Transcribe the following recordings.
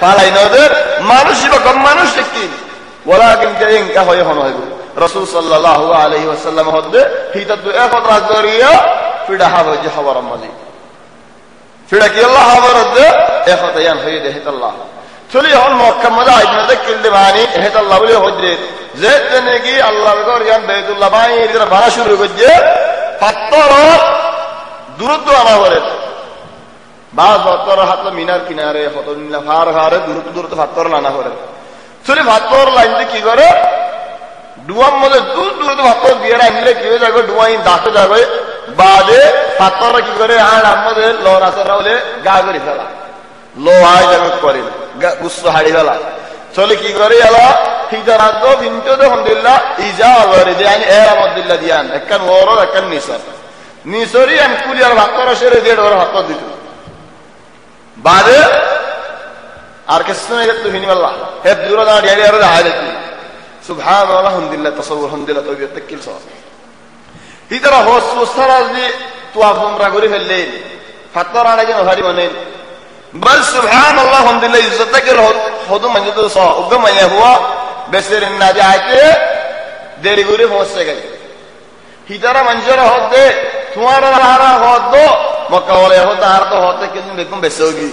পালাই নদের মানুষই বা কম মানুষ কি ওরা কিন্তু ইনকা হয়ে হন হইব রাসূল সাল্লাল্লাহু আলাইহি ওয়াসাল্লাম হদে হিতা তো এক কথা করিয়া ফিডা হবে যে খবর মালি ফিডা কি আল্লাহ খবর দে এক কথা ইয়ান হয়ে দে আল্লাহ চলি হন মক্কা মজা আইনাতে কিলতে বানি হে আল্লাহ বলে হজরে যে তেনে কি আল্লাহ গর ইয়ান বাইতুল্লাহ বাই এর ভাড়া শুরু করছে পাত্তর দূরত্ব আনা করে বাস পাত্তর হাত মিনার কিনারে হত নিলা ফার হারে দূরত্ব পাত্তর আনা করে চলি পাত্তর লাইনতে কি করে ডুয়ার মধ্যে দূরত্ব পাত্তর দিয়ে আনলে কি হয়ে যাবে ডুয়াই ডাকতে যাবে বাদে পাত্তররা কি করে আর আমাদের লোর আসরা হলে গা করে ফেলা লো আয় যাবে করে গুস্ত হাড়ি ফেলা চলে কি করে এলা হিজার আগ বিনতে আলহামদুলিল্লাহ ইজা আল্লাহরে দেন এর আলহামদুলিল্লাহ দিয়ান একখান ওর একখান নিসর নিসরি আন কুলিয়ার ভাতর সেরে দিয়ে ওর হাত দিত বাদে আর কিছু নাই তো হিনিমাল্লাহ হে দূর না ডিয়ারি আর আইলে সুবহানাল্লাহ আলহামদুলিল্লাহ তাসাউর আলহামদুলিল্লাহ তাওবিয়ত তাকিল সব হিজার হোস সুসারা দি তো আমরা করে ফেললে ফাতর আড়ে যেন ভারী বনেন بل سبحان الله الحمد لله عزتك خود منجد سو وگم یہ ہوا بسر نہ جاتے دیری گوری پہنچ گئے ہیترا منجر ہوتے تمہارا رہا ہو دو مکوالے ہوتا ہر تو ہوتے کتن بیکم بسوگی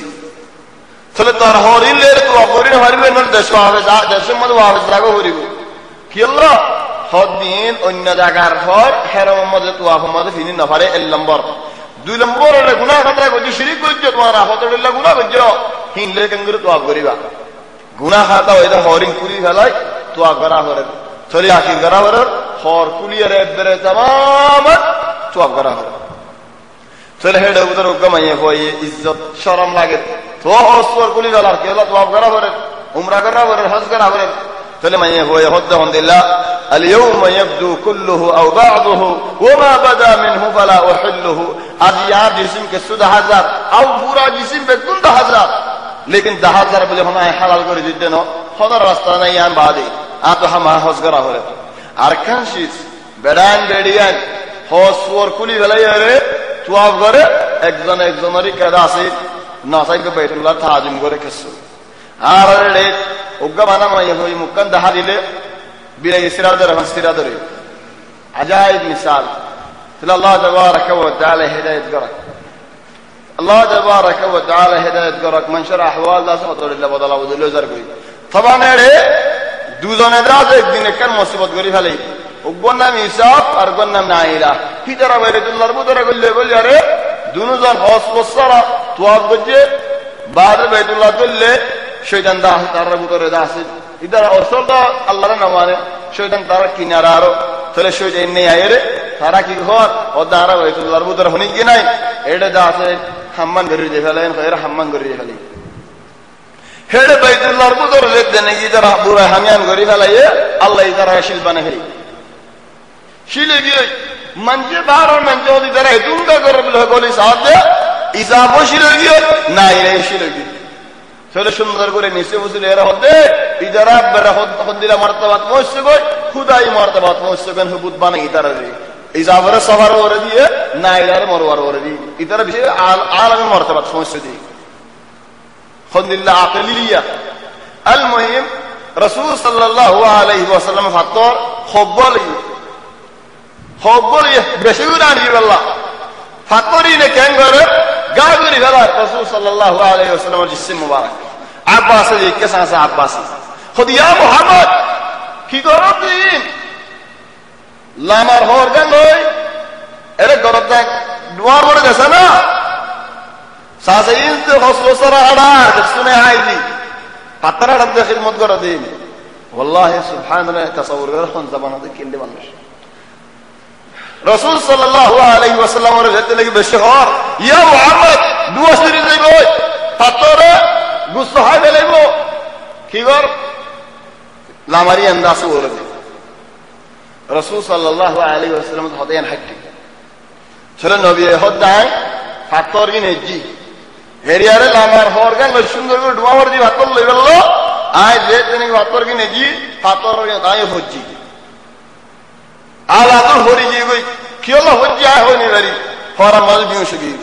چلے تو ہورین لے تو ہورین ہری میں دشوا ہے دشمد واپس راگو ہوری کی اللہ خود دین ان جاگار ہور خیر محمد تو محمد فین نفرے النمبر দুই নম্বরে গুনাহ খাতরা করছি শিরিক করছো তোমারা হতড়িল্লা গুনাহ করছো হিনলে কেঙ্গুরে তো করিবা গুনাহ খাতা হইতা হরিং কুলি ফেলাই তো করা হরে চলি আকি করা হরে হর কুলিয়ে রে বেরে तमाम তো করা হরে চলে হেডে উদর গমায়ে হই ইজ্জত শরম লাগে তো হসর কুলি ফেলার কেলা তো করা হরে উমরা করা হরে হজ করা হরে চলে মায়ে হই হদ্দ আলহামদুলিল্লাহ اليوم يبدو كله او بعضه وما بدا منه فلا احله आज यार जिस्म के 10000 او पूरा जिस्म पे 10000 लेकिन 10000 बोले हम हलाल कर दिते न खदर रास्ता नहीं यान बादे आ तो हम हज करा हो अरकान शीस बेडान बेडियान हसवर कुली गलाई रे तुआव करे একজনেরই কাদা আছে না সাইকে বাইতুল্লাহ তাজিম করে কিছু আর রে উগ্গা বানা মাই হই মুকান দাহা দিলে বিলে ইসরাদের হাসিরাদরে আজাইব মিসাল الله تبارك وتعالى هداية قرك الله تبارك وتعالى هداية قرك من شرح أحوال لا سقطوا لله بدل ودلوا زرقي طبعا هذا دوزان إدراس الدين كان مصيبة قريب عليه وقلنا ميساق أرقلنا من عائلة في ترى بيرد الله ربو ترى قل يا ري دونزان خاص والصلاة تواب قجي بعد بيت الله قل شيطان داس ترى ترى داس إذا أرسل الله لنا مانه شيطان ترى كنيارارو ترى شيطان إني عيره তারা কি ঘর ও দাঁড়া বাইতুল্লাহর ভিতর হনি কি নাই এটা দাসে হাম্মান করে দিয়ে ফেলেন ফের হাম্মান করে দিয়ে ফেলে হেডে বাইতুল্লাহর ভিতর লেতে নাকি যারা বুড়া হামিয়ান করে ফেলাইয়ে আল্লাহ তারা শিল বানায় ফেলে শিলে গিয়ে মঞ্জে বারো মঞ্জে ওদি তারা দুঙ্গা করে বলে বলি সাথে ইসাবো শিলে গিয়ে না এর শিলে গিয়ে চলে সুন্দর করে নিচে বসলে এরা হতে ইদারা বেরা হদিলা মারতাবাত পৌঁছে গই খুদাই মারতাবাত পৌঁছে গন হুবুত বানাই তারা রে ইজাবরে সফর ওরে দিয়ে না ইলার মরওয়ার ওরে দিয়ে ইতারা বিশেষ আলামের মারতাবাত পৌঁছে দিয়ে হদিল্লাহ আকলিলিয়া আল মুহিম রাসূল সাল্লাল্লাহু আলাইহি ওয়াসাল্লাম ফাতর খবল বেশি উড়ান দিবাল্লাহ ফাতরি নে কেন করে গাগুরি ফেলা রাসূল সাল্লাল্লাহু আলাইহি ওয়াসাল্লামের জিসম মুবারক আব্বাস কে সাসা আব্বাস খুদিয়া মুহাম্মদ কি করো তুই লামার হর গান লই এরে গরত দুয়ার বড় গেছে না সাসা ইনতে হসলসরা আড়া শুনে আইলি পাতরা রব্বে খিদমত করে দিন ওয়াল্লাহি সুবহানাল্লাহ তাসাউর করুন জামানাতে কিন্ডে মানুষ রাসূল সাল্লাল্লাহু আলাইহি ওয়াসাল্লামের যেতে লাগি বেশি হর ইয়া মুহাম্মদ দুয়া শুরি যাইব পাতরে গুসা হয় লাইব কি কর লামারি আন্দাজ ওরে রাসূল সাল্লাল্লাহু আলাইহি ওয়াসাল্লাম হদায়ান হাক্কি চলে নবী হদায় পাতর কি নেজি হেরিয়ারে লামার হরগান সুন্দর করে ডুয়ার দি পাতর লই গেল আয় যে তিনি পাতর কি নেজি পাতর তাই হজ্জি আলা তো হরি জি কই কি হলো হজ্জি আয় হয়নি বাড়ি হরা মাল বিউশ গই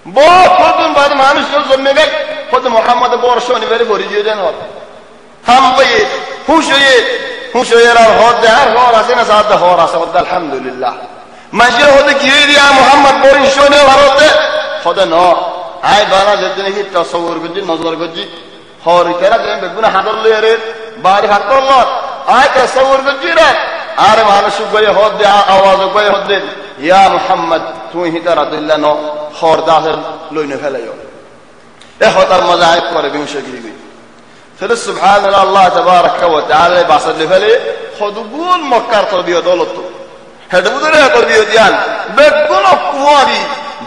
বহুত কতন বাদ মানুষ জন্মে গেল কত বড় শনিবারে ভরি দিয়ে দেন হাম পাইয়ে হুশ হয়ে আর হদ দেয়ার হর আছে না সাদ হর আছে আলহামদুলিল্লাহ মাঝে হতে কি দিয়া মোহাম্মদ বরিন শোনে ভারতে হদে ন আয় বানা যেতে নাকি তসবর করছি নজর করছি হর কেরা দেন বেগুনা হাতর লয়ে রে বাড়ি হাত করল আয় তসবর করছি রে আর মানুষ গয়ে হদ দে আওয়াজ গয়ে হদ দে ইয়া মোহাম্মদ তুই হিতা রাদিল্লাহ ন হর দাসের লইনে ফেলাইও এ হতার মজা আয় করে বিংশ গিরি ফেলে সুবহানাল্লাহ আল্লাহ তাবারাকা ওয়া তাআলা বাসাল ফেলে খদুগুল মক্কার তরবিয়ত দৌলত হেডবুদরে তরবিয়ত দিয়ান বেগুন কুমারী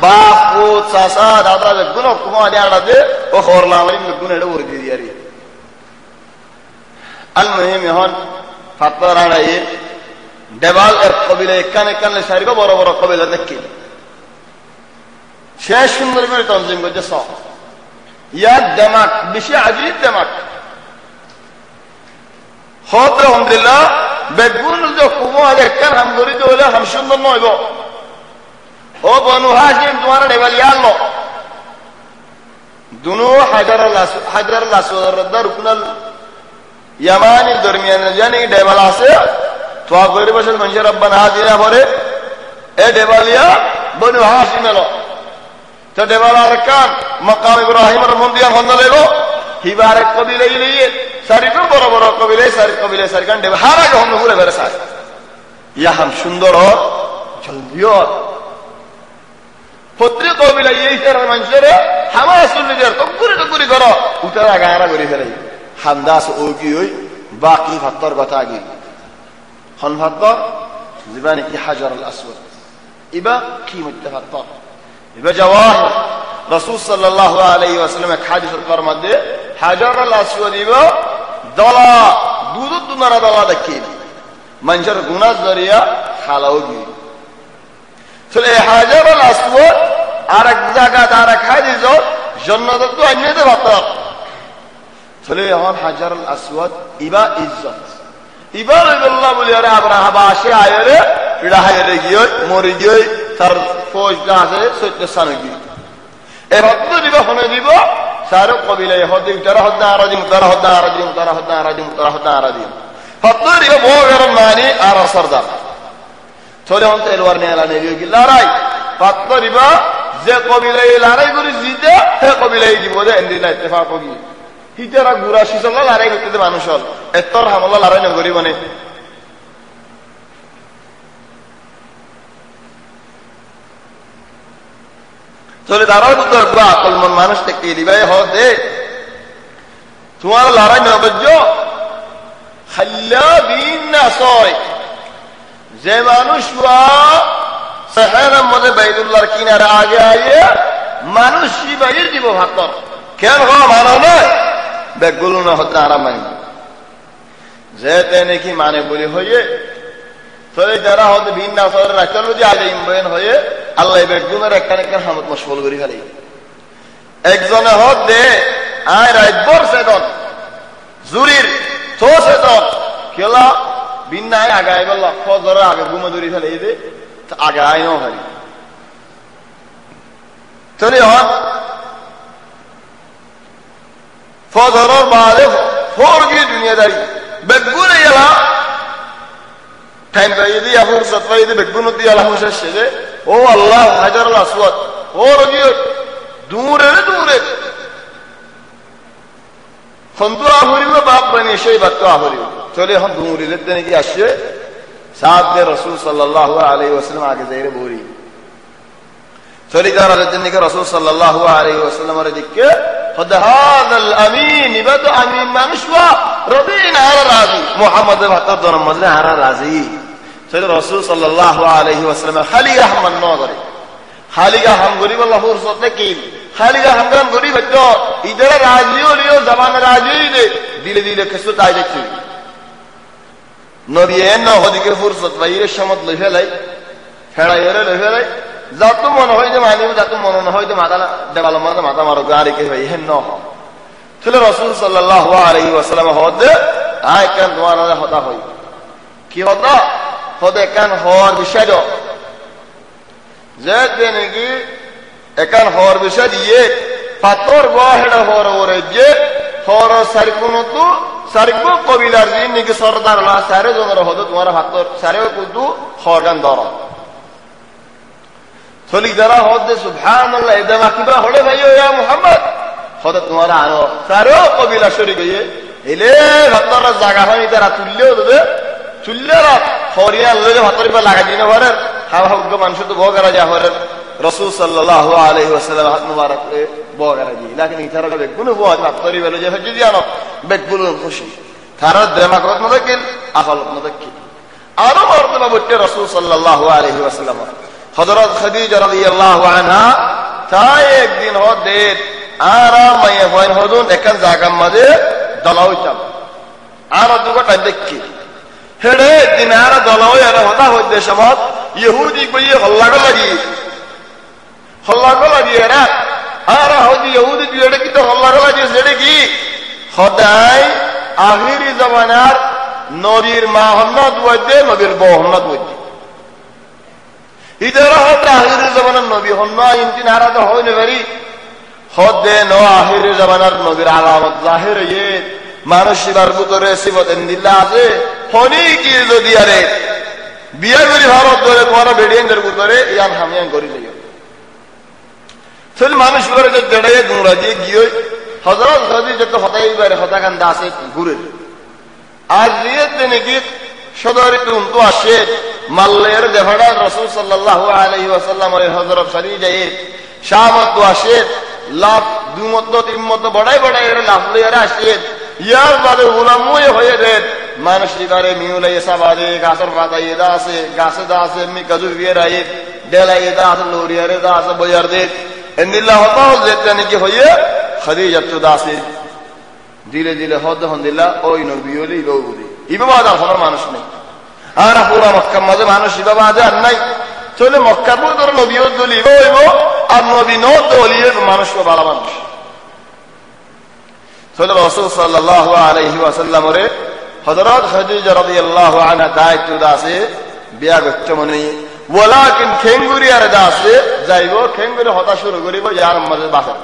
বাপ ও চাচা দাদা বেগুন কুমারী আড়াতে ও খরলামারি বেগুন এড়ে ওর দিয়ে দিয়ারি আল মুহিম হন ফাতরা রাড়াই দেবাল এর কবিলা কানে কানে সারিবা বড় বড় কবিলা দেখি শেষ সুন্দর করে তনজিম করছে সব ইয়ার দেমাক বেশি আজিব দেমাক হত আলহামদুলিল্লাহ বেগুন যে কুমারের কান হাম করি হলে হাম সুন্দর নইব ও বনু হাশিম তোমার দেবালিয়াল দুনো হাজার লাসওয়ার রুকনাল ইয়ামানি দরমিয়ান জানি দেবাল আছে তো গরিব বসে মানুষ রব্বানা হাজিরা পরে এ দেবালিয়া বনু হাশিম এলো তো দেবালার কান মাকাম ইব্রাহিমের মন্দির হন্দ লেগো হিবার কবিলে নিয়ে সারিটো বড় বড় কবিলে সারি কান দেব হারা হন্দ ঘুরে বেড়ে সার ইয়া হাম সুন্দর জলদিও পত্রিক কবিলা এই তার মানুষের হামা সুন্নিদের তকুরি করো উতারা গারা করি ফেলে হামদাস ও কি ওই বাকি ভাত্তর কথা আগে হন ভাত্তর জীবানি কি হাজার আল আসওয়াদ ইবা কি মুত্তাফাত্তর ইবা জওয়াহ রাসূল সাল্লাল্লাহু আলাইহি ওয়াসাল্লাম এক হাদিসের পর মধ্যে হাজার আল আসওয়াদ ইবা দলা দুধ দুনারা দলা দেখি মানুষের গুনাহ জরিয়া খালাও গি চলে হাজার আল আসওয়াদ আরেক জায়গা আরেক হাদিস জান্নাত তো আইনেতে ভাত্তর চলে এখন হাজার আল আসওয়াদ ইবা ইজ্জত ইবা আল্লাহ বলি আরে আব্রাহা বাসে আয়রে পিড়া হায়রে গিয়ে মরি গিয়ে তার ফৌজ আছে সত্য স্থানে গিয়ে এ ভক্ত দিব হনে দিব সারো কবিলে হদি তারা হদ্দা আরাদিম তারা হদ্দা আরাদিম তারা হদ্দা আরাদিম তারা হদ্দা আরাদিম ভক্ত দিব বড় মানি আর সরদার চলে হন তেলওয়ার নিয়ে আলা নেই কি লড়াই ভক্ত দিব যে কবিলে লড়াই করে জিতে হে কবিলে দিব দে এন্দিলা ইত্তেফাক হগি হিতারা গুরা শিসলা লড়াই করতে মানুষ হল এতর হামলা লড়াই না করি মানে চলে তারাও তো দরবা আকলমন মানুষ থেকে দিবাই হদে তোমার লড়াই না বজ্জ খাল্লা বিন নাসয় যে মানুষ সাহারার মধ্যে বাইতুল্লাহর কিনারে আগে আইয়ে মানুষ বাইর দিব ভাতর কেন হওয়া ভালো নয় ব্যাগগুলো না হতে আরাম মানি যেতে নাকি মানে বলি হয়ে চলে যারা হতে ভিন নাসয়ের রাখতে যে আগে ইমবেন হয়ে আল্লাহ বেগুনের একখান একখান হামত মশগুল করি ফেলে একজনে হত দে আয় রাইবর সেদন জুরির তো সেদন কেলা বিন্নায় আগায় বলল ফজর আগে ঘুমে ধরি ফেলে দে আগে আইনও হারি চলে হন ফজরের বাদে ফোর গিয়ে দুনিয়াদারি বেগুনে এলা টাইম পাইয়ে দিয়ে ফুরসত পাইয়ে দিয়ে বেগুন দিয়ে আল্লাহ শেষে যে ও আল্লাহ হাজার আল আসওয়াদ ও রগিয়ে দূরে খন্তু আহরিব বাপ বানিয়ে সেই বাক্য আহরিব চলে এখন দূরের দিনে কি আসছে সাদ দে রাসূল সাল্লাল্লাহু আলাইহি ওয়াসাল্লাম আগে যাইরে বলি চলে যাওয়ার দিনে রাসূল সাল্লাল্লাহু আলাইহি ওয়াসাল্লামের দিকে হাদাল আমিন ইবাদ আমিন মানুষওয়া রবিনা আলা রাজি মুহাম্মদের ভাতর দরম মজলে হারা রাজি চলে রাসূল সাল্লাল্লাহু আলাইহি ওয়াসাল্লাম খালি রহমান নজরে খালিগা হাম গরিব আল্লাহ ফুরসত কি খালিগা হামগান গরিব তো ইদারা রাজিও লিও জামান রাজি দে দিলে দিলে কিছু তাই দেখছি নবী এন হদিকে ফুরসত বাইরে সমত লই ফেলাই ফেড়াইরে লই ফেলাই যত মনে হয় যে মানিব যত মনে না হয় যে মাথা দেবাল মাথা মারো গাড়ি কে ভাই হেন ন চলে রাসূল সাল্লাল্লাহু আলাইহি ওয়াসাল্লাম হদে আয় কেন তোমার হতা হই কি হতা হদে কেন হওয়ার বিষয় যে নাকি একান হওয়ার বিষয় দিয়ে পাথর বাহেড়া হওয়ার ওরে যে হর সারিকুনতু সারিকু কবিলার দিন নাকি সরদার না সারে জনের হদ তোমার হাতর সারে কুতু হরগান দর চলি যারা হদ সুবহানাল্লাহ এদা কিবা হলে ভাই ইয়া মুহাম্মদ হদ তোমার আনো সারে কবিলা শরী গয়ে এলে হাতর জায়গা হয় তারা তুললেও দে তুললেরা হরিয়া লয়ে হাতর পা লাগা দিনে ভরে হাওয়া হুগ মানুষ তো বগরা যা হরে রাসূল সাল্লাল্লাহু আলাইহি ওয়াসাল্লাম হাত মুবারক এ বগরা জি লাকিন ইতারা বেগুন বো হাতরি বলে যে হজ্জি দিয়ানো বেগুন খুশি তারা দেমাগত মদকিল আকল মদকিল আরো মর্তবা বটে রাসূল সাল্লাল্লাহু আলাইহি ওয়াসাল্লাম হযরত খাদিজা রাদিয়াল্লাহু আনহা তাই একদিন হদে আরামায়ে হইন হদুন একান জায়গা মাঝে দলাউতাম আর দুটো টাইম দেখি হেড়ে দিন আর দলাও এর হতা হইতে সমত ইহুদি কইয়ে হল্লাগো লাগি এরা আর হদি ইহুদি যেটা কি তো হল্লাগো লাগি সেটা কি খোদাই আখিরি জামানার নবীর মা হন্নত হইতে নবীর বউ হন্নত হইতে ইদারা হতে আখিরি জামানার নবী হন্ন ইনতিন আরাদ হইনে পারি হদে ন আখিরি জামানার নবীর আলামত জাহির ইয়ে মানুষ এবার ভিতরে সিফত ইন্দিল্লাহ আছে হনি কি যদি আরে বিয়া করি ভারত ধরে তোমার বেডিয়েন্দের ভিতরে ইয়ান হামিয়ান করি যাই চল মানুষ করে যে জড়ে গুঁড়া দিয়ে গিয়ে হযরত খাদিজা তো হতাই বারে হতাকান দাসে ঘুরে আজ দিয়ে নাকি সদরে তো আসে মাল্লের দেভাড়া রাসূল সাল্লাল্লাহু আলাইহি ওয়াসাল্লাম এর হযরত খাদিজা এ শামত তো আসে লাভ দুমত তিনমত বড়াই বড়াই এর লাভ লয়ে আসে ইয়ার বাদে উলামুয়ে হয়ে দেন মানুষ এবারে মিউলাই সাবাদে গাছের পাতা এদা আছে গাছে দা আছে এমনি কাজু বিয়ের আয়ে ডেলাই এদা আছে লোরিয়ারে দা আছে বয়ার দে এন্দিল্লাহ হতাও যেতে নাকি হয়ে খাদিজা তো দাসে দিলে দিলে হদ হন্দিল্লাহ ওই নবী ওলি গৌবুদি ইবাবাদ আর মানুষ নেই আর পুরা মক্কা মাঝে মানুষ ইবাবাদ আর নাই চলে মক্কা পুরো নবীও দলি হইব আর নবী নো দলিয়ে মানুষ ভালো মানুষ চলে রাসূল সাল্লাল্লাহু আলাইহি ওয়াসাল্লাম রে হযরত খাদিজা রাদিয়াল্লাহু আনহা দায়িত্ব দাসে বিয়া করতে মনে ওয়ালাকিন খেঙ্গুরি আর দাসে যাইব খেঙ্গুরি হতা শুরু করিব ইয়ার মাঝে বাসা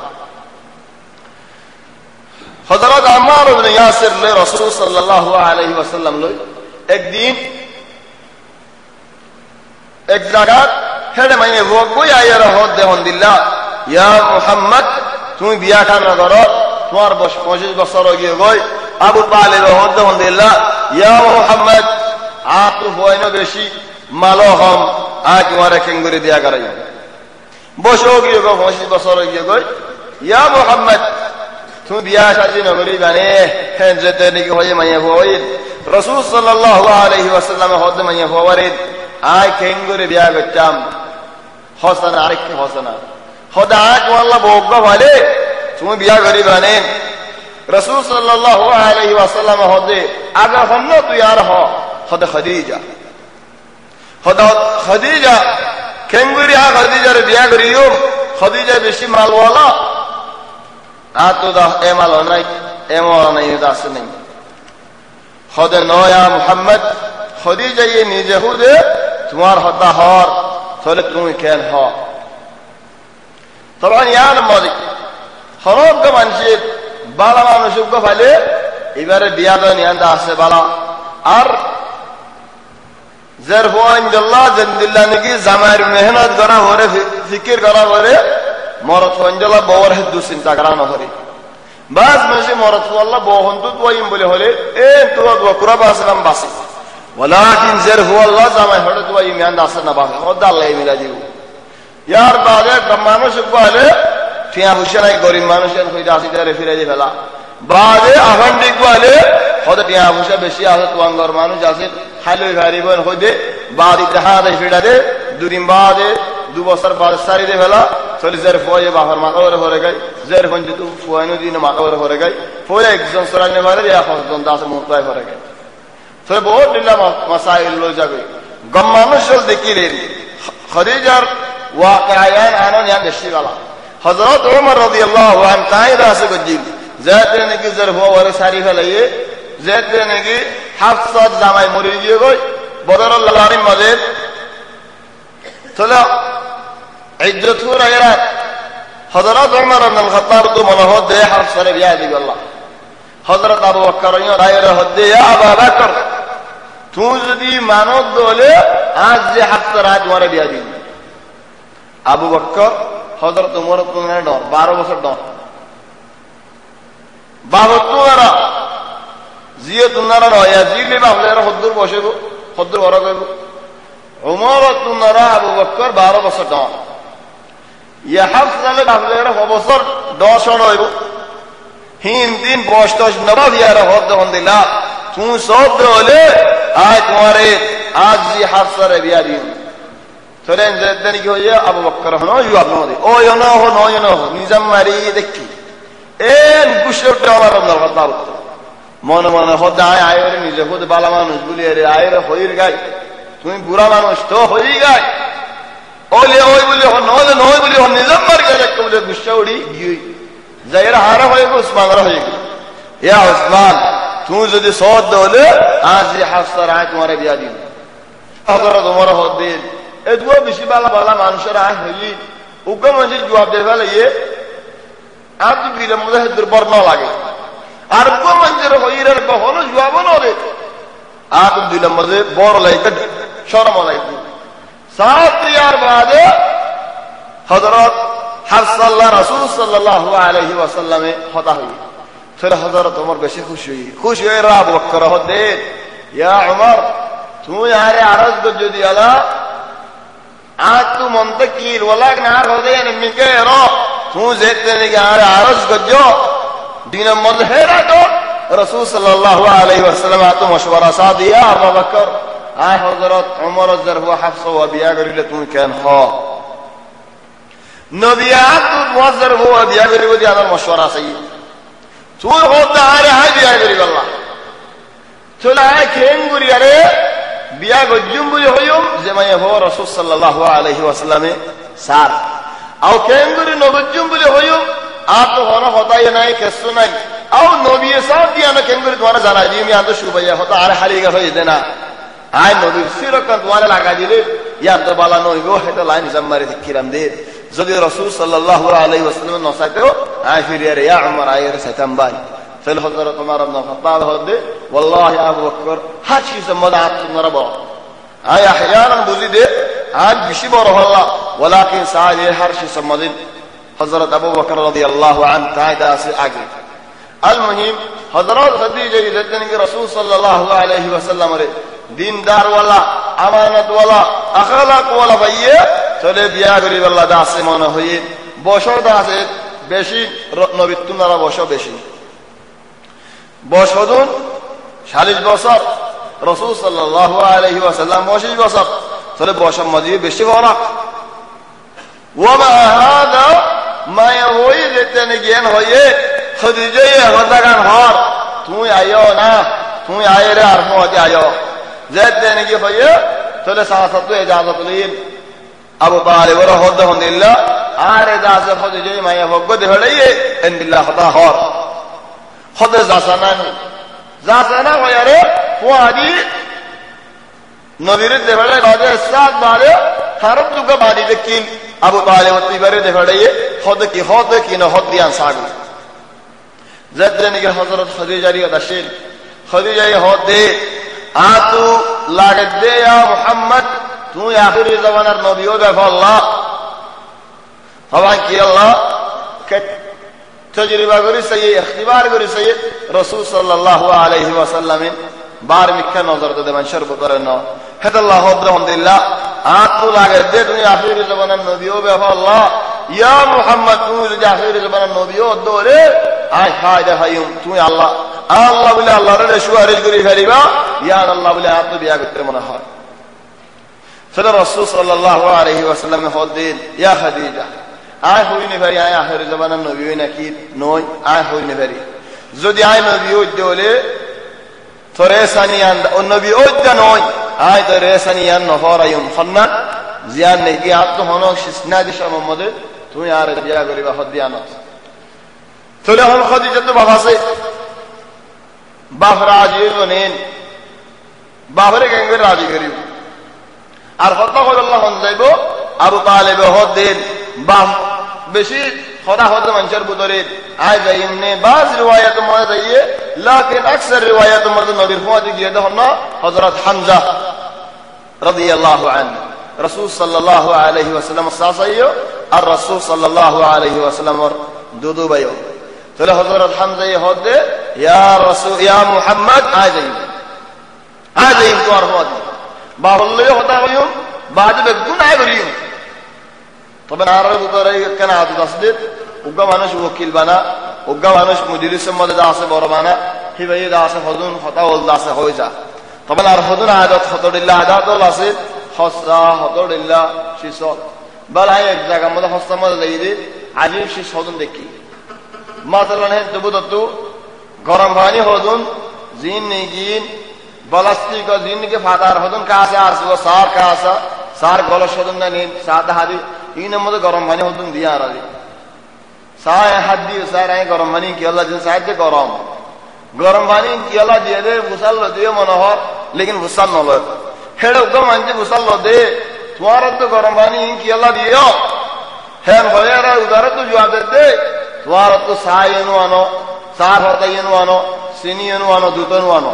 হযরত আম্মার ইবনে ইয়াসির লে রাসূল সাল্লাল্লাহু আলাইহি ওয়াসাল্লাম লই একদিন এক জায়গা হেডে মাইনে বকই আয়ার হদ দেহন দিল্লাহ ইয়া মুহাম্মদ তুমি বিয়া খান না করো তোমার 25 বছর হয়ে গই আবু তালেব হদ দেহন দিল্লাহ ইয়া মুহাম্মদ আপ তো হয়নো বেশি মালো হম আজ তোমারে খেঙ্গুরি দিয়া করাই বসো গিয়ে গো 25 বছর হয়ে গই ইয়া মুহাম্মদ তুমি বিয়া শাদী নগরী বানে হ্যাঁ যেতে নাকি হয়ে মাইয়া হই রাসূল সাল্লাল্লাহু আলাইহি ওয়াসাল্লাম হদ মাইয়া হওয়ারে আই খেঙ্গুরি বিয়া করতাম হসনা আরেক হসনা খোদা আজ আল্লাহ বকবা বলে তুমি বিয়া করি বানে রাসূল সাল্লাল্লাহু আলাইহি ওয়াসাল্লাম হদে আগা হন্ন তুই আর হ খোদা খাদিজা খেঙ্গুরি আ খাদিজার বিয়া করিও খাদিজা বেশি মালওয়ালা আ তো দা এ মাল নাই এ মাল নাই দাস নাই খোদা নয়া মুহাম্মদ খাদিজা ये নিজে হুদে তোমার হদা হর তাহলে তুমি কেন হ তখন ইয়ার মালিক হরব গ মানুষের বালা মানুষ গ ফালে এবারে বিয়া দেন ইয়ান্দা আছে বালা আর জারফাইন্দাল্লাহ জিন্দিল্লাহ নাকি জামাইর মেহনত করা হরে ফিকির করা হরে মরত ফঞ্জলা বওর হেদু চিন্তা করা না হরে বাস মানুষ মরত আল্লাহ বহন্তু তোয়িম বলে হলে এ তো কুরা বাসলাম বাসি ওয়ালাকিন জারফাইল্লাহ জামাই হরে তোয়িম ইয়ান্দা আছে না বাবা ওদা আল্লাহ মিলা দিও ইয়ার বাদে মানুষ বলে টিয়া হুসেনাই গরিব মানুষের হইতে আসি তারে ফিরে যে ফেলা বাদে আফান্ডিক বলে হতে টিয়া হুসে বেশি আছে তোয়াঙ্গর মানুষ আছে হাইলে ভারি বোন হইতে বাদ ইতিহাদে ফিরারে দুদিন বাদে 2 বছর বাদে সারি দে ফেলা চলে যার ফয়ে বাহার মাথার ভরে গায় যার ফঞ্জ তো ফয়নো দিন মাথার ভরে গায় ফয়ে একজন সরানে মারে ইয়া হজন দাস মুতাই ভরে গায় সে বহুত দিলা মাসাইল লো যাবে গম মানুষ দেখিলেন খাদিজার واقعيان انا يعني الشيغلا حضرت عمر رضي الله عنه قائد اسه گجيل زيد نے کی ظرف اور ساری فلائے زيد نے کی حفصہ জামাই মরে গিয়ে গই বদর লালারি মাঝে চলো ইজ্জত রায়রা حضرت عمر بن الخطاب তো মনে হয় দে হাফসা রে বিয়া দি আল্লাহ হযরত আবু বকর রায়ের হদ্দে ইয়া আবু বকর তুই যদি মানব দলে আজ যে হাফসা রাত তোমারে বিয়া দিন। আবু বকর হযরত ওমর তোমার ডর 12 বছর ডর বাবা তোমারা জিয়ে তোমারা রয়া জিলে বাবলেরা হদ্দুর বসেব হদ্দুর বড় করব ওমর তোমারা আবু বকর 12 বছর ডর ইয়া হাফসালে বাবলেরা বছর 10 হইব হিন দিন বস্তস নবাবিয়ার হদ হন্দিলা তুই সব দলে আজ তোমারে আজ জি হাফসারে বিয়া দিন। তোরেন যেদিন কি হইয়া আবু বকর হনো ইউ আপনি ও ইনো হো নো ইনো নিজাম মারি দেখি এন গুশরটা আমার আল্লাহ কথা মনে মনে হদ আয়রে নিজে হদ বালা মানুষ বলি আরে আয়রে হইর গায় তুমি বুড়া মানুষ তো হই গায় ওলে ওই বলি হো নলে নই বলি হো নিজাম মারি গেলে কোলে গুশাউড়ি গই যাইরা হারা হয়ে গো উসমান রা হয়ে গেল ইয়া উসমান তুই যদি সদ দলে আজ জি হাফসা রাত তোমারে বিয়া দিন। হযরত ওমর হদ্দিন এদুয়া বেশি বালা বালা মানুষের আয় হইলি উগ্র মানুষের জবাব দিয়ে ফেলে ইয়ে আর তো বিলে মধ্যে দুর্বল না লাগে আর উগ্র মানুষের হইরের কখনো জবাব না রে আর তো দিলের মধ্যে বড় লাগে শরম লাগে। 7 ইয়ার বাদে হযরত হাফসা রাসূল সাল্লাল্লাহু আলাইহি ওয়াসাল্লামে হতা হই ফির হযরত ওমর বেশি খুশি হয়ে আবু বকর হদ্দিন ইয়া উমর তুই আরে আরজ যদি আলা आज तू मुंतकिल वलाक नार हो दे मिके रो तू जेते ने यार आरज गजो दीन मजहरा तो रसूल सल्लल्लाहु अलैहि वसल्लम तो मशवरा सा दिया अबू बकर आय हजरत उमर जर हुआ हफ्सा व बिया करिले तू केन हो नबिया तू वजर हुआ बिया करिले दिया मशवरा सही तू होता अरे हाय बिया करि अल्लाह चला खेंगुरी अरे বিয়া গজ্জুম বলি হইম যে মায়ে হো রাসূল সাল্লাল্লাহু আলাইহি ওয়াসাল্লামে সার আও কেঙ্গুরি নগজ্জুম বলি হইম আপ তো হন হতাই নাই কেসু নাই আও নবী সাহেব দিয়া না কেঙ্গুরি তোমার জানা জি আমি আদর্শ ভাইয়া হতা আর হারিয়ে গেল হই দেনা আয় নবী সিরকাত তোমার লাগা দিলে ইয়া তো বালা নইবো হেটা লাইন জাম্মারি দিকিরাম দে যদি রাসূল সাল্লাল্লাহু আলাইহি ওয়াসাল্লাম নসাইতো আয় ফিরিয়া ইয়া উমর আয়ের সাতাম ভাই فل حضرت عمر بن الخطاب هدي والله يا ابو بكر حشي سمدات مربا اي احيانا بزيد عن بشي بره الله ولكن ساعه حرش سمدين حضرت ابو بكر رضي الله عنه تعالى اجل المهم حضرت خديجه جدن کے رسول صلی اللہ علیہ وسلم رے دیندار والا امانت والا اخلاق والا ভাইয়ে চলে বিয়া করি আল্লাহ দাসে মনে হই বছর দাসে বেশি নবী তোমরা বছর বেশি বয়স হদুন 40 বছর রাসূল সাল্লাল্লাহু আলাইহি ওয়াসাল্লাম 20 বছর তাহলে বয়সের মধ্যে বেশি বড় ওমা হাদা মা ওই যেতেন জ্ঞান হয়ে খাদিজা হদাগান হর তুই আইও না তুই আইরে আর মতে আইও যেতেন কি হয়ে তাহলে সাহায্য ইজাজত লিন আবু তালিব রাদিয়াল্লাহু আর ইজাজত খাদিজা মায়া ভগ্গ দেহড়াইয়ে ইনবিল্লাহ হদা হর خذ زاسانا ويرى فؤادي نبير دفعه بعد الساعة بعد خرب دوكا بعد ذكين أبو طالب تبارة دفعه خذ كي نخذ ديان ساقو زدنا نقول حضرت خديجة ري أدشين خديجة يخذ دي آتو لاغت دي يا محمد تو يا آخر زمان النبي دفع الله طبعا كي الله تجربہ کری سید اختبار کری سید رسول صلی اللہ علیہ وسلم بار مکہ نظر دے من شرب کرنا حد اللہ الحمدللہ آت تو لاگے دے دنیا آخر زمان النبیو بے اللہ یا محمد تو جا آخر زمان النبیو دورے آج حاجہ حیوم تو اللہ اللہ بلے اللہ رضا شوارج کری فریبا یا اللہ بلے آت تو بیا گتر منحار فل رسول صلی اللہ علیہ وسلم خود دین یا خدیجہ আয় হই নেভারি আয় আখের জমানার নবী হই নাকি নয় আয় হই নেভারি যদি আয় নবী হইতে হলে তোরে সানিয়ান ও নবী হইতে নয় আয় তোরে সানিয়ান নফরায়ুন খন্না জিয়ান নেকি আত্ম হনক শিসনাদি সম্বন্ধে তুমি আর বিয়া করিবা হদিয়ানত তোলে হল খাদিজা তো বাবাসে বাপ রাজি বনেন বাপরে কেঙ্গে রাজি করিব আর কথা কই আল্লাহ হন যাইব আবু তালিব হদিন বাপ বেশি خدا خود منشر بدرید آج ایمنه بعض روایت مورد ہے لیکن اکثر روایت مورد نبی فرماتے گئے ہنا حضرت حمزہ رضی اللہ عنہ رسول صلی اللہ علیہ وسلم ساسیو الرسول صلی اللہ علیہ وسلم دودو بیو تو حضرت حمزہ یہ ہوتے یا رسول یا محمد آج ایم تو ارمادی باہلی ہوتا ہویوں بعد بگون آئے بریوں طبعا عرب اترائی کنا عدد اصدید اگا مانش وکیل بنا اگا مانش مدیرس مدد آسے بورمانا ہی بید آسے خودون خطا ولد آسے ہوئی جا طبعا ارخدون عادت خطر اللہ عادت اللہ سید خصا خطر اللہ شیسول بل آئی ایک جاگا مدد خصا مدد ایدی عجیب شیس خودون دیکھی مثلا ہے دبودتو گرم بانی خودون زین نیگین بلاستی کا زین کے فاتار خودون کاسے آرسی و سار کاسا سار گلش خودون نین سادہ حدی این مدد گرم بانی خودون دیا را دی سائے حدی سائے رائے گرم بانی کی اللہ جن سائے دے گرم بانی کی اللہ دیئے دے وصل لو دے منہر لیکن وصل نہ لو ہیڑ اگا منجی وصل لو دے توارت تو گرم بانی کی اللہ دیئے ہین ہوئے رہا ادارت تو جواب دے توارت تو سائے انوانو سار ہوتا انوانو سینی انوانو دوتنوانو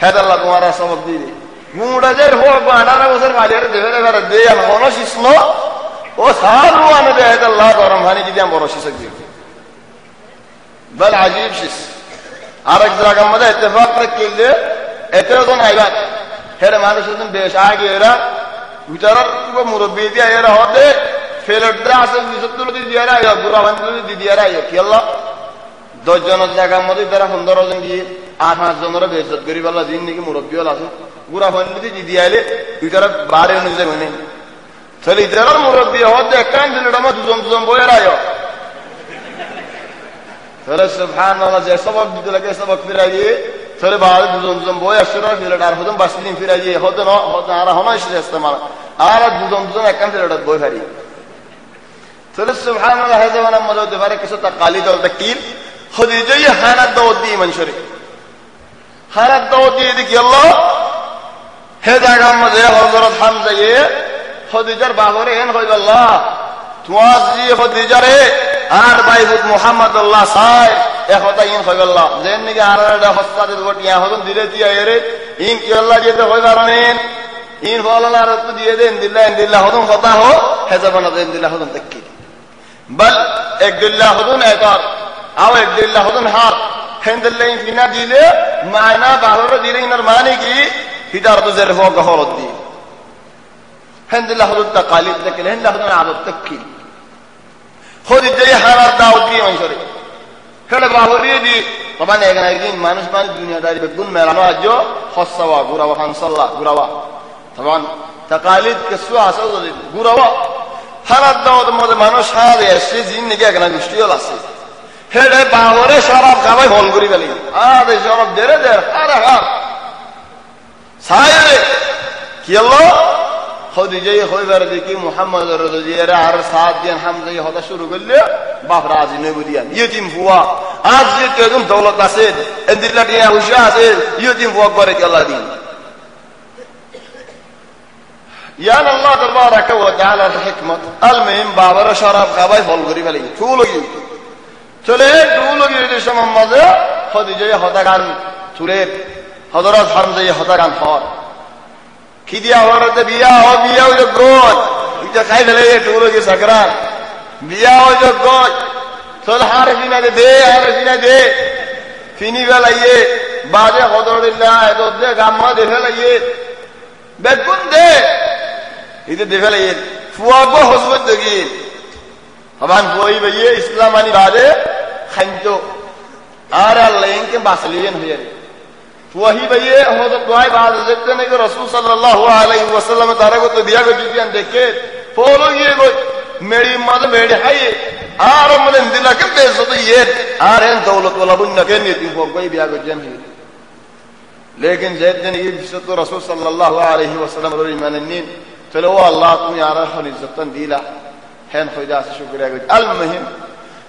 حید اللہ تمہارا سبق دی دے گوڑا جر ہو باندارا وصل مالیر دے دے دے انہونو شسنو وہ سارو آنے دے حید اللہ گرم بانی کی دیاں بروشی سکتی بل عجیب شس آرک جاگا مدہ اتفاق رکھیل دے اتفاقون آئیبات ہیر مانو شدن بیش آگی ایرا بیچارر کو مربی دیا ایرا ہوتے فیلٹ درہ سے ویزتلو دی دیارا یا برا بندلو دی دیارا یا کی اللہ دو جنو جاگا مدہ درہ ہندر ہوزن دی آٹھان جنو بیشت گریب اللہ زندگی کی مربی والا سے برا بندلو دی دیارے بیچارر بارے انوزے ہونے چلی درر مربی ہوتے کان دلڑا دوزن بوئے یا سر سبحان اللہ جے سبق دیتے لگے سبق پھر آئیے سر بعد دوزن بوئے اشترا پھر لڑار خودم بسلین پھر آئیے خودن آرہ ہونا اشترا استعمال آرہ دوزن اکم پھر لڑت بوئے پھری سر سبحان اللہ حیث وانا مدو دفارے کسو تقالید اور تکیل خدیجہ یہ حانت دعوت دی منشری حانت دعوت دی کہ اللہ حیث آگا مدے حضرت حمزہ یہ خدیجہ باہورے ہیں خوب اللہ توازی خدیجہ رے آر بائی بود محمد اللہ سائے ایک ہوتا این خوب اللہ زین نگی آرہ دا خصہ دے دوٹیاں خودم دیلتی آئیرے این کی اللہ جیتے خوب آرانین این فعال اللہ رتو دیئے دے اندلہ خودم خطا ہو حضبنا دے اندلہ خودم تکی بل ایک دلہ خودم اعتار او ایک دلہ خودم حار ہندلہ این فینا دیلے معنی باہر دیلے نرمانی کی ہدارت زرفوں کا خورت دی ہندلہ خودم تقالید تکل ہندلہ خودم عادت تکی خودی جای حالات دعوت کی منشوری خیلی باوری دی طبعا ایک نایدین مانوش مانی دنیا داری بگون میرانو آجو خصوا گورا و خانصاللہ گورا و طبعا تقالید کسو آسل دادی گورا و حالات دعوت مورد مانوش حال ایسی زین نگه اگنا گشتی و لاسی خیلی باوری شراب خواه هول گوری بلی آده شراب دیره دیر خاره سایره کی اللہ خدیجہ خوی بردی کی محمد رضی اللہ ہر ساتھ دین حمزہ یہ ہوتا شروع کر لیا باپ راضی نہیں بودیا یتیم ہوا آج یہ تیدم دولت نسید اندلہ دیا خوشیاں سید یتیم ہوا بارک اللہ دین یان اللہ تبارک و تعالی الحکمت المہم بابر شراب خواه فولگری بلی چولگی چلے چولگی دیش محمد خدیجہ ہوتا کان سورید حضرت حمزہ یہ ہوتا کان خار کی دیا عورت بیا ہو جو گوج یہ خیل لے ٹولو کی سکران بیا ہو جو گوج سل حارفینہ دے فینی لئیے باجے خودر اللہ ہے تو دے گامہ دے لئیے بیدکن دے یہ دے لئیے فواقو حضبت دگی ہمان فوائی بئیے اسلامانی باجے خنجو آرہ اللہ ان کے باسلین ہوئے وہی بھئیے حضرت دعائی بعض ذکر نے کہ رسول صلی اللہ علیہ وسلم تارے کو تو دیا کو جیتیاں دیکھے پولو یہ کوئی میری مد میری حئی آرہ مدن دلہ کم بے سو تو یہ آرہ دولت والا بن نکے نیتی ہوں کوئی بیا کو جن ہوئی لیکن زید دن یہ جسد رسول صلی اللہ علیہ وسلم روی مننین چلو اللہ تمہیں آرہ خون عزتاً دیلا حین خویدہ سے شکریہ کو المہم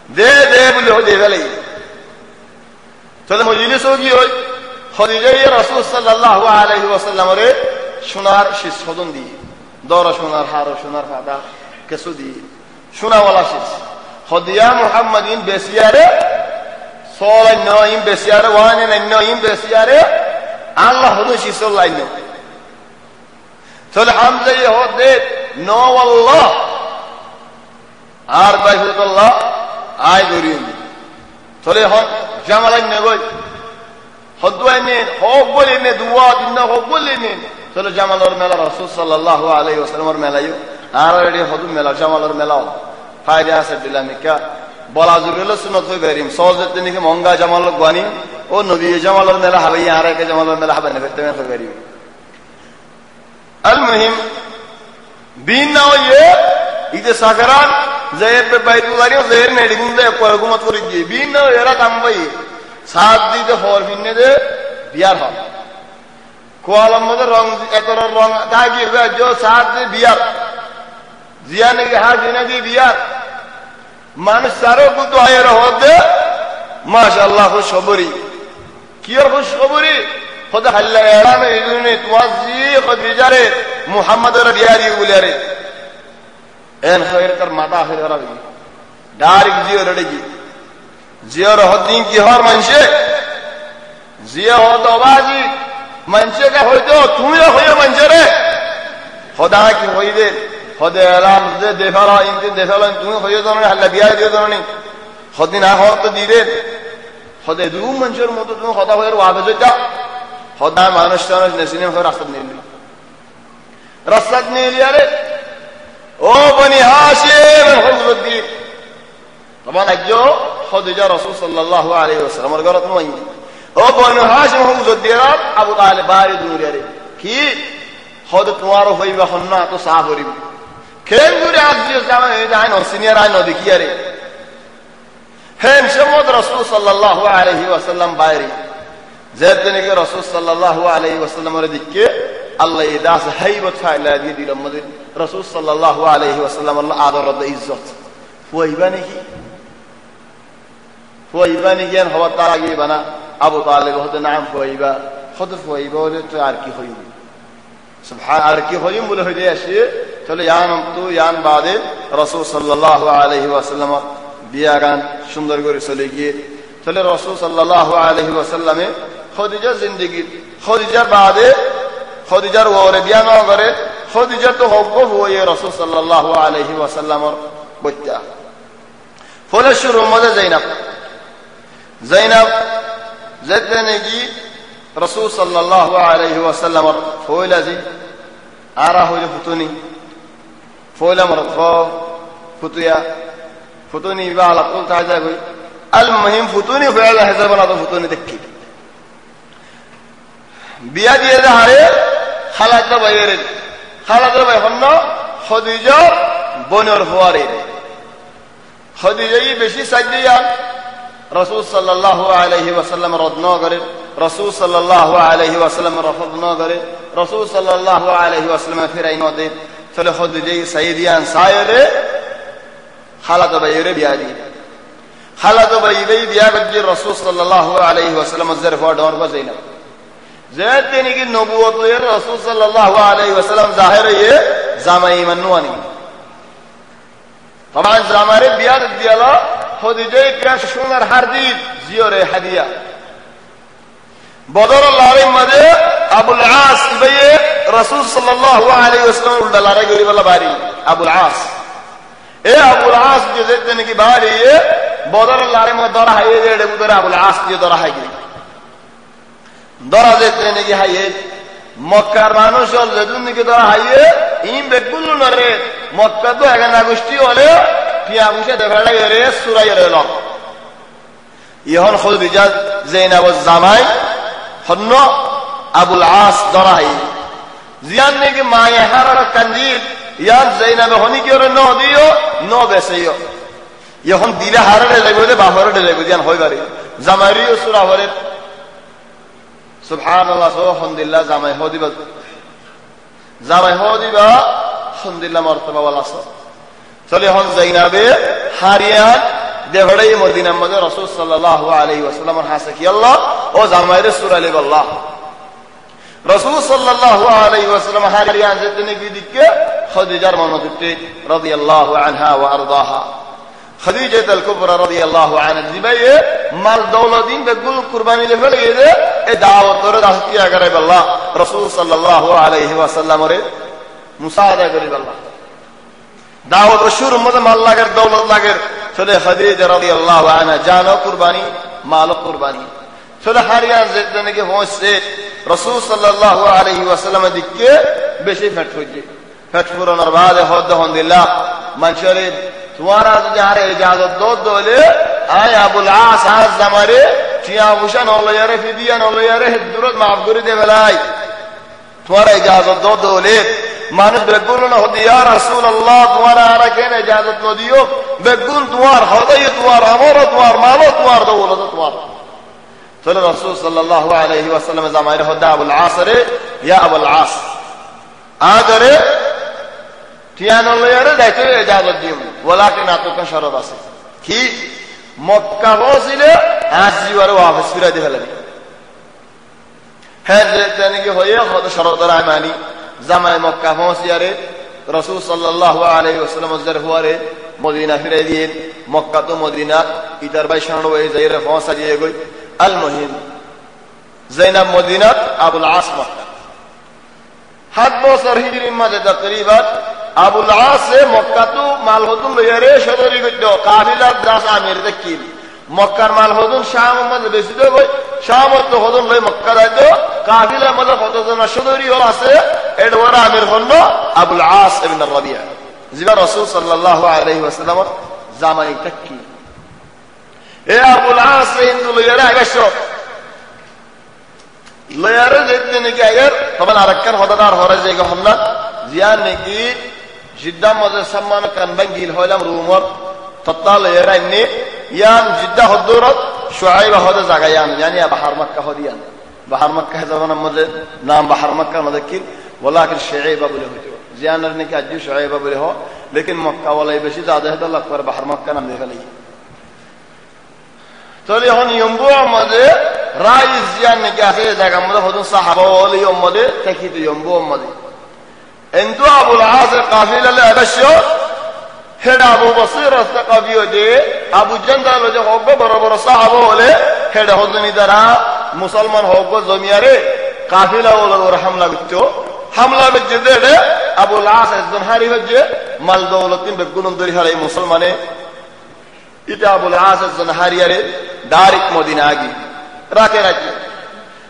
دے بلے ہو دے بلے چلو مجلس ہوگی ہوئی خدیجہ رسول صلی اللہ علیہ وسلم رے شنار شیس خودن دی دورا شنار حارو شنار فادا کسو دی شنا والا شیس خديا محمدين بسياره صلى النويم بسياره وان النويم بسياره الله هدوش صلى النو فالحمد يهود نو والله আর বাইহুল্লাহ আয় গরিম চলে হন জামালাই নেগই হদুয়াই নে হক বলে নে দুয়া দিন হক বলে নে চলে জামালর মেলা রাসূল সাল্লাল্লাহু আলাইহি ওয়াসাল্লামের মেলায়ও আর এডি হদু মেলা জামালর মেলাও ফায়দা আছে দিলামিকা বলা জরুরি সুন্নাত হই বেরিম সওজতে নিকে মঙ্গা জামাল গানি ও নবী জামালর মেলা হবে আর এক জামালর মেলা হবে না বেতমে হই বেরিম আল মুহিম বিন না হইয়ে ইদে সাগরান জের পে বাইতুল্লাহ ও জের নেডি গুন্দে কোরগুমত করি দিয়ে বিন না এরা কামবাই সাত দিতে হর বিনে দে বিয়ার হয় কোয়ালাম মধ্যে রং এতর রং দাগি যে সাত দি বিয়ার জিয়ানে কে হাত দিনে দি বিয়ার মানুষ সারো কুতো আয়ের হতে মাশাআল্লাহ খুশখবরি কি আর খুশখবরি খোদা আল্লাহ এলানে ইদুনে তুয়াজি খদিজারে মুহাম্মদের বিয়ারি বলিয়ারে এন খৈর তার মাথা আখের করাবি ডাইরেক্ট জিও রেডি জিওর হদিন কি হর মানুষে জিও হতো বাজি মানুষে কা হইতো তুমিও হইও মানুষরে খোদা কি হইবে খোদা এলাম যে দেফালা ইনতে দেফালা তুমি হইও জানো না আল্লাহ বিয়া দিও জানো নি খদিন আহর তো দিবে খোদা দু মানুষের মতো তুমি খোদা হইর ওয়াবে যা খোদা মানুষ জানো নসিনে হই রাস্তা নিলি রাস্তা নিলি আরে ও বনি হাশিম হুজুরদ্দিন তখন একজো খদিজা রাসূল সাল্লাল্লাহু আলাইহি ওয়াসাল্লামের ঘরে তো নাই ও বনি হাশিম হুজুরদ্দিন আবু তালেব বাড়ি দূরে আরে কি খদ তোমার হইবা হন্না তো সাহরিব কেন দূরে আজিও জানা এই জান সিনিয়র আই নদী কি আরে হেন সমদ রাসূল সাল্লাল্লাহু আলাইহি ওয়াসাল্লাম বাইরে যেদিনে কে রাসূল সাল্লাল্লাহু আলাইহি ওয়াসাল্লামের দিকে আল্লাহ ইদাস হাইবত ফাইলা দিয়ে দিল আমাদের রাসূল সাল্লাল্লাহু আলাইহি ওয়াসাল্লাম আল্লাহ আদর ও ইজ্জত ফুয়াইবা নি জ্ঞান হওয়া তার আগে বানা আবু তালেব হতে নাম ফুয়াইবা খোদ ফুয়াইবা বলে তো আর কি হইব সুবহান আর কি হইম বলে হইলে আসে চলে ইয়ান তো ইয়ান বাদে রাসূল সাল্লাল্লাহু আলাইহি ওয়াসাল্লাম বিয়া গান সুন্দর করে চলে গিয়ে চলে রাসূল সাল্লাল্লাহু আলাইহি ওয়াসাল্লামে খদিজা জিন্দেগি খদিজার বাদে খদিজার ওরে বিয়া না করে খদিজা তো হব্ব হয়ে রাসূল সাল্লাল্লাহু আলাইহি ওয়াসাল্লামের বচ্চা ফলে শুরু মধ্যে জাইনাব যেতে নাকি রাসূল সাল্লাল্লাহু আলাইহি ওয়াসাল্লামের ফয়লাজি আরা হইলে ফুতুনি মর ফুতুনি বালা কোন তাজা কই আল মুহিম ফুতুনি ফয়লা হাজার বালা তো ফুতুনি দেখি বিয়া দিয়ে হারে খালাত ভাই হন্ন খদিজা বনর ফুয়ারে খদিজাই বেশি সাজিয়া রাসূল সাল্লাল্লাহু আলাইহি ওয়াসাল্লাম রদ ন করে রাসূল সাল্লাল্লাহু আলাইহি ওয়াসাল্লাম রফদ ন করে রাসূল সাল্লাল্লাহু আলাইহি ওয়াসাল্লাম ফিরাই ন দে চলে খদিজাই সাইদিয়ান সায়রে খালাত ভাইরে বিয়া দি খালাত ভাই বিয়া গজি রাসূল সাল্লাল্লাহু আলাইহি ওয়াসাল্লাম জরফা ডর বাজাইনা যেতে নাকি নবুয়ত এর রাসূল সাল্লাল্লাহু আলাইহি ওয়াসাল্লাম জাহির এ জামাই মানওয়ানি তখন জামারে বিয়া দিয়ালা খদিজা কা সোনার হারদি জিওরে হাদিয়া বদর লড়াই মধ্যে আবুল আস ইবায়ে রাসূল সাল্লাল্লাহু আলাইহি ওয়াসাল্লাম লড়াই করিবলা বাড়ি আবুল আস যেতে নাকি বাড়ি বদর লড়াই মধ্যে ধরা হাইয়ে দেড়ে বুদরে আবুল আস দিয়ে ধরা হাইয়ে ধরা যেতে নাকি হাইয়ে মক্কার মানুষ যেদিন নাকি ধরা হাইয়ে ইম বেকুল নরে মক্কা তো এখানে গোষ্ঠী হলে পিয়া বুঝে দেখা লাগে রে সুরাই রে লক ইহন খদিজা জাইনাব জামাই হন্ন আবুল আস ধরা হাইয়ে জিয়ান নাকি মায়ে হারার কান্দির ইয়ার জাইনাব হনি কি রে ন দিও ন বেসেও ইহন দিলে হারারে লাগবে বাহরে লাগবে জিয়ান হইবারে জামাইরিও সুরা হরে সুবহানাল্লাহ আলহামদুলিল্লাহ জামাই হদিবা আলহামদুলিল্লাহ মর্তবা ওয়ালা চলে হন জাইনাবে হারিয়ান দেহড়াই মদিনার মধ্যে রাসূল সাল্লাল্লাহু আলাইহি ওয়াসাল্লামের হাসে কি আল্লাহ ও জামাইরে সূরা লে আল্লাহ রাসূল সাল্লাল্লাহু আলাইহি ওয়াসাল্লাম হারিয়ান যেতে নাকি দিকে খদিজার মনতে রাদিয়াল্লাহু আনহা ওয়া আরদাহা খাদিজা আল কুবরা রাদিয়াল্লাহু আনহা জিবাইয়ে মাল দৌলতিন বেগুল কুরবানি লে ফেলে গেছে এ দাওয়াত করে দাসতি আগারে আল্লাহ রাসূল সাল্লাল্লাহু আলাইহি ওয়াসাল্লাম রে মুসাআদা করি আল্লাহ দাওয়াত শুরু মধ্যে মাল লাগের দৌলত লাগের চলে খাদিজা রাদিয়াল্লাহু আনহা জানো কুরবানি মাল কুরবানি চলে হারিয়া যেতে কি হচ্ছে রাসূল সাল্লাল্লাহু আলাইহি ওয়াসাল্লাম দিকে বেশি ফেট হইছে ফেট পুরানোর বাদে হদ আলহামদুলিল্লাহ মানুষের তোমারা যদি আরে ইজাজত দোলে আয় আবুল আস আজ জামারে টিয়া মুশান হলয়ারে ফিদিয়ান হলয়ারে হিদরত মাফ করে দে বেলাই তোমারা ইজাজত দোলে মানুষ বেগুন না হদি ইয়া রাসূলুল্লাহ তোমারা আরে কেন ইজাজত দিও বেগুন তোমার হদাই তোমার আমর তোমার মাল তোমার দৌলত তোমার চলে রাসূল সাল্লাল্লাহু আলাইহি ওয়াসাল্লাম জামারে হদা আবুল আস রে ইয়া আবুল আস আদরে টিয়ানো লয়ারে দাইতে ইজাজত দিও ওয়ালাকিন আতকা শরত আছে কি মক্কা বসিলে আজিওয়ারে ওয়াফস ফিরা দি ফেলেনি হ্যাঁ জানি কি হয়ে হদ শরত রামানি জামায়ে মক্কা পৌঁছিয়ারে রাসূল সাল্লাল্লাহু আলাইহি ওয়াসাল্লাম জরহুয়ারে মদিনা ফিরে দিয়ে মক্কা তো মদিনা ইতার ভাই শানো এই যাইরে পৌঁছা দিয়ে গই আল মুহিম যায়নাব মদিনা আবুল আস মক্কা 7 বছর হিজরির মাঝে তাকরিবান আবুল আস মক্কা তো মাল হদুন লয়ারে সদরি গইতো কাফিলা দাস আমির দেখিল মক্কার মাল হদুন শাম মধ্যে বেশি তো গই শাম তো হদুন লই মক্কা যাইতো কাফিলা মধ্যে কতজন সদরি হল আছে এডওয়ার আমির হল আবুল আস ইবনে রাবিয়া জিবা রাসূল সাল্লাল্লাহু আলাইহি ওয়াসাল্লাম জামাই তাকি এ আবুল আস হিন্দু লয়ারে আগেছো লয়ারে যেতে নাকি আগের তখন আরেকখান হদাদার হরে জায়গা হল জিয়ান নাকি জিদ্দা মধ্যে সম্মান কানবাঙ্গিল হইলাম রুমর তত্তাল এরাইনি ইয়ান জিদ্দা হদুরত শুআইব হদে জাগায়ান yani বাহার মক্কা হদিয়ান বাহার মক্কা জামানার মধ্যে নাম বাহার মক্কা মধ্যে কি ওয়ালাকিন শুআইবা বলে হইতো জিয়ানের নাকি আজ শুআইবা বলে হয় লেকিন মক্কা ওয়ালাই বেশি জাদা হদ আল্লাহ করে বাহার মক্কা নাম দেখালি চলে হন ইয়ম্বু মধ্যে রাইজ জিয়ান নাকি আছে জায়গা মধ্যে হদুন সাহাবা ওলি মধ্যে তাকিত ইয়ম্বু মধ্যে انتو ابو العاص قافله لابشو هدا ابو بصير الثقفي دي ابو جندل جو هوغو برابر صحابه ولي هدا هدني درا مسلمان هوغو زمياره قافله ولا حمله بتو حمله بجده ابو العاص الزنهاري وجه مال دولتين بغونم دري هاي مسلمانه এটা আবুল আস الزنهاري রে ডাইরেক্ট মদিনা আগি রাতে রাতে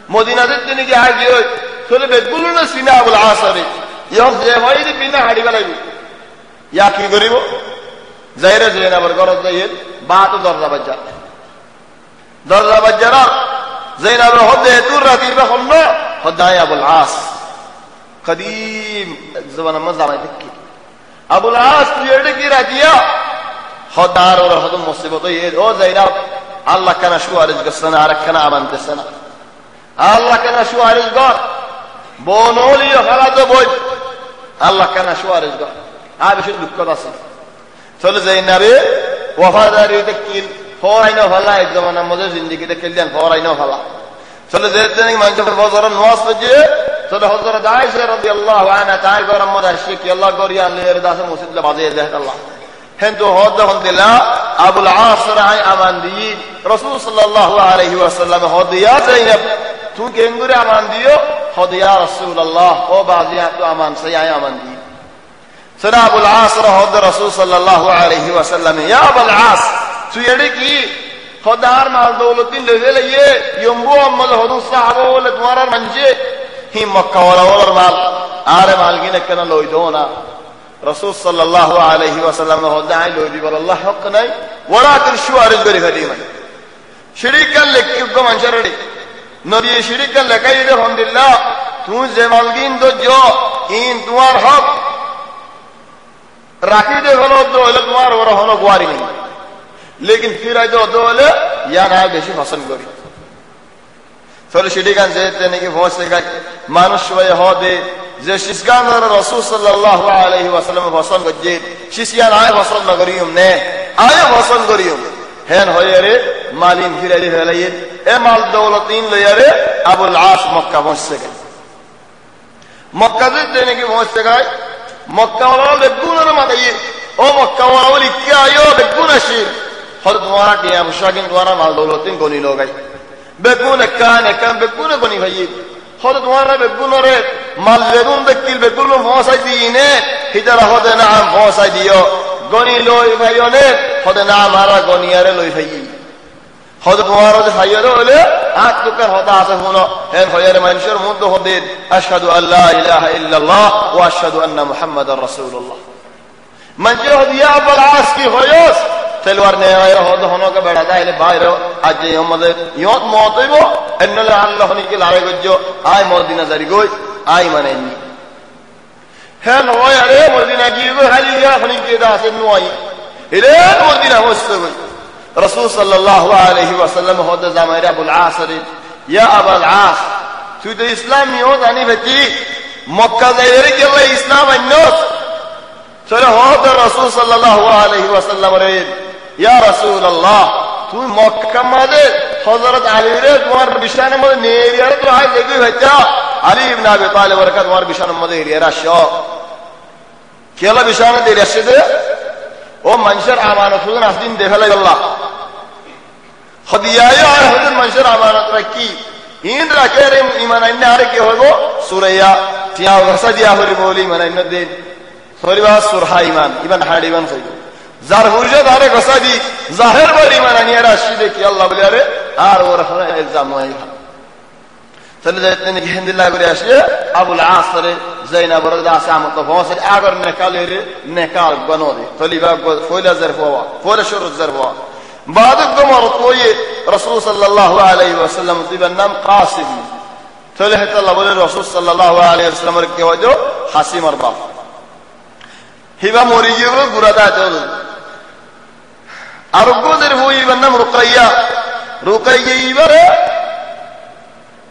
মদিনাতে তিনি কি আগে চলে বেগুলো না সিনা আবুল আস রে ইয়ক যে হইনি বিনা হাড়ি গলাইবি ইয়া কি করিব যাইরে জেনাবার গরজ যাইয়ে বাত দরজা বাজার জেনাবার হদে তুর রাতির বহন্ন হদাই আবুল আস কদিম জবানা মজামাই দেখি আবুল আস তুইড়ে কি রাতিয়া হদার ওর হদ মুসিবত এ ও যাইরাব আল্লাহ কানা সুয়ারিজ গসনা আরখানা আমানতেসনা আল্লাহ কানা সুয়ারিজ গর বনলি হালাত বই আল্লাহ কানা সুয়ারিজ গর আর বেশি দুঃখ আছে চলে যাই না রে ওয়াফাদারি দেখিল ফরাইনো ভালা এক জমানার মধ্যে জিন্দেগিতে খেললেন ফরাইনো ভালা চলে যেতে নাকি মানুষের বজরের নওয়াজ পড়ে চলে হযরত আয়েশা রাদিয়াল্লাহু আনহা তাই গরম মধ্যে আসে কি আল্লাহ করিয়া লের দাসে মসজিদে বাজিয়ে দেয় আল্লাহ হেন্দু হদ হদিলা আবুল আস রাই আমান দি রাসূল সাল্লাল্লাহু আলাইহি ওয়াসাল্লাম হদিয়া যাইনাব তুই কেঙ্গুরে আমান দিও হদিয়া রাসূলুল্লাহ ও বাজিয়া তো আমান সাই আমান দি সরা আবুল আস হদ রাসূল সাল্লাল্লাহু আলাইহি ওয়াসাল্লাম ইয়া আবুল আস তুই এডি কি খোদার মাল দৌলতিন লেগে লইয়ে ইয়ম্বু আমল হদু সাহাবা বলে তোমার মঞ্জে হি মক্কা ওয়ালার মাল আরে মাল গিনে কেন লই দো না রাসূল সাল্লাল্লাহু আলাইহি ওয়াসাল্লাম হদাই লই দি বল আল্লাহ হক নাই ওয়ালাকিন শুয়ারিজ গরি খাদিমান শিরিকাল লেকি গো মানশারডি নবী শিরিকাল লেকাই দে আলহামদুলিল্লাহ তুই যে মাল গিন দো জো ইন তোমার হক রাখি দে হলো তো হলো তোমার ওর হলো গোয়ারি নেই लेकिन फिर आज दो वाले या ना बेशी पसंद करी चलो शिडी कान जेते ने की पहुंच गए मानुष वय हो दे जे शिसगान रसूल सल्लल्लाहु अलैहि वसल्लम पसंद गजे शिसिया आए पसंद नगरियम ने आए पसंद करियम हेन होय रे मालिन फिर आले हलाये ए माल दौलतीन ले रे अबुल आस मक्का पहुंच गए मक्का जेते ने की पहुंच गए मक्का वाला बेगुन न माये ও মক্কা ওয়ালি কে আয়ো বেগুন আসির হদ তোমারা টিয়া মুশাকিন তোমারা মাল দৌলতিন গনি লগাই বেগুন কান বেগুন গনি ভাই হদ তোমারা বেগুনরে মাল বেগুন দেখতিল বেগুন ফসাই দিনে হিদারা হদে না ফসাই দিও গনি লই ভাইনে হদে না মারা গনিয়ারে লই ভাই হদ তোমারা যে ভাইরে হলে আত তুকার হদা আছে হলো হেন হয়ারে মানুষের মধ্যে হদে আশহাদু আল্লা ইলাহা ইল্লাল্লাহ ওয়া আশহাদু আন্না মুহাম্মাদার রাসূলুল্লাহ मंजे हदिया बल आस की होयस तलवार ने आया हो दोनों का बड़ा दाइले बाहर आज ये मदे योत मौत है वो अन्नल अल्लाह ने के लारे गजो आय मदीना जरी गोय आय मने नी है नो यारे मदीना की वो हली या फनी के दास नो आई इले मदीना होसो रसूल सल्लल्लाहु अलैहि वसल्लम हो द जमाइर अबुल आस या अबुल आस तू तो इस्लाम यो जानी बेटी मक्का जाइरे के इस्लाम अन्नो चलो हो तो रसूल सल्लल्लाहु अलैहि वसल्लम रे या रसूल अल्लाह तू मक्का मदे हजरत अली रे तुम्हार बिशान मदे नेरिया तो आय देखि बच्चा अली इब्न अबी तालिब रे तुम्हार बिशान मदे नेरिया शो केला बिशान दे रशदे ओ मंशर अमानत हुन असदिन देखला अल्लाह हदिया या हजरत मंशर अमानत रखी इन रखे रे ईमान अन्नारे के होगो सूरया तिया वसदिया होली बोली मन इन दे सोरीबा सुरहा ईमान हाड़ ईमान खोजो जार हुर्जे दारे गसादी जाहिर बर ईमान अनियारा शिदे की अल्लाह बोले अरे आर और हरा इल्जाम है चले जाते ने हिंदिल्ला करे आशे अबुल आस रे ज़ैनब रज़ा सामत तो बहुत से अगर निकाले रे निकाल बनो दे तलीबा फोइला ज़र्फ हुआ फोइला शुरू ज़र्फ हुआ बाद को मरत वो ये रसूल सल्लल्लाहु अलैहि वसल्लम तिबन नाम कासिम चले है तो बोले रसूल सल्लल्लाहु अलैहि वसल्लम के वजह हासिम अरबा हिबा मोरियो गुरादा चल अरगो दर हुई बनम रुकैया इबरे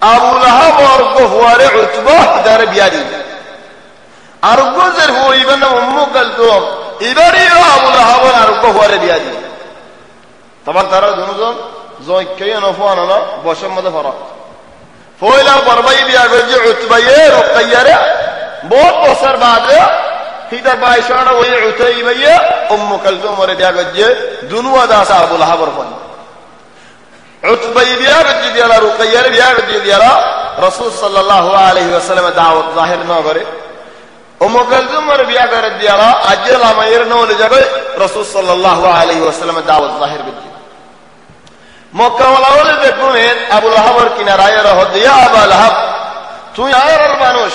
अबू लहब और को हुआरे उतबा दर बियारी अरगो दर हुई बनम उम्मु कलतुम इबरी अबू लहब और अरगो हुआरे बियारी तबर तारा दोनों जो कई नफाना ना बशम मद फरक फोइला परबाई बिया गजे उतबा ये रुकैया रे बहुत बसर बाद हिदा बायशाना वही उतैबा उम्मु कलतुम और बिया गजे दुनुआ दासा अबू लहब और फन उतबा बिया गजे दियाला रुकैया रे बिया गजे दियाला रसूल सल्लल्लाहु अलैहि वसल्लम दावत जाहिर न करे उम्मु कलतुम और बिया कर दियाला अजल अमयर न ले जगह रसूल सल्लल्लाहु अलैहि वसल्लम दावत जाहिर गजे मक्का वाला वाले देखो में अबू लहब और किनाराए रहो दिया अबू लहब तू यार मानुष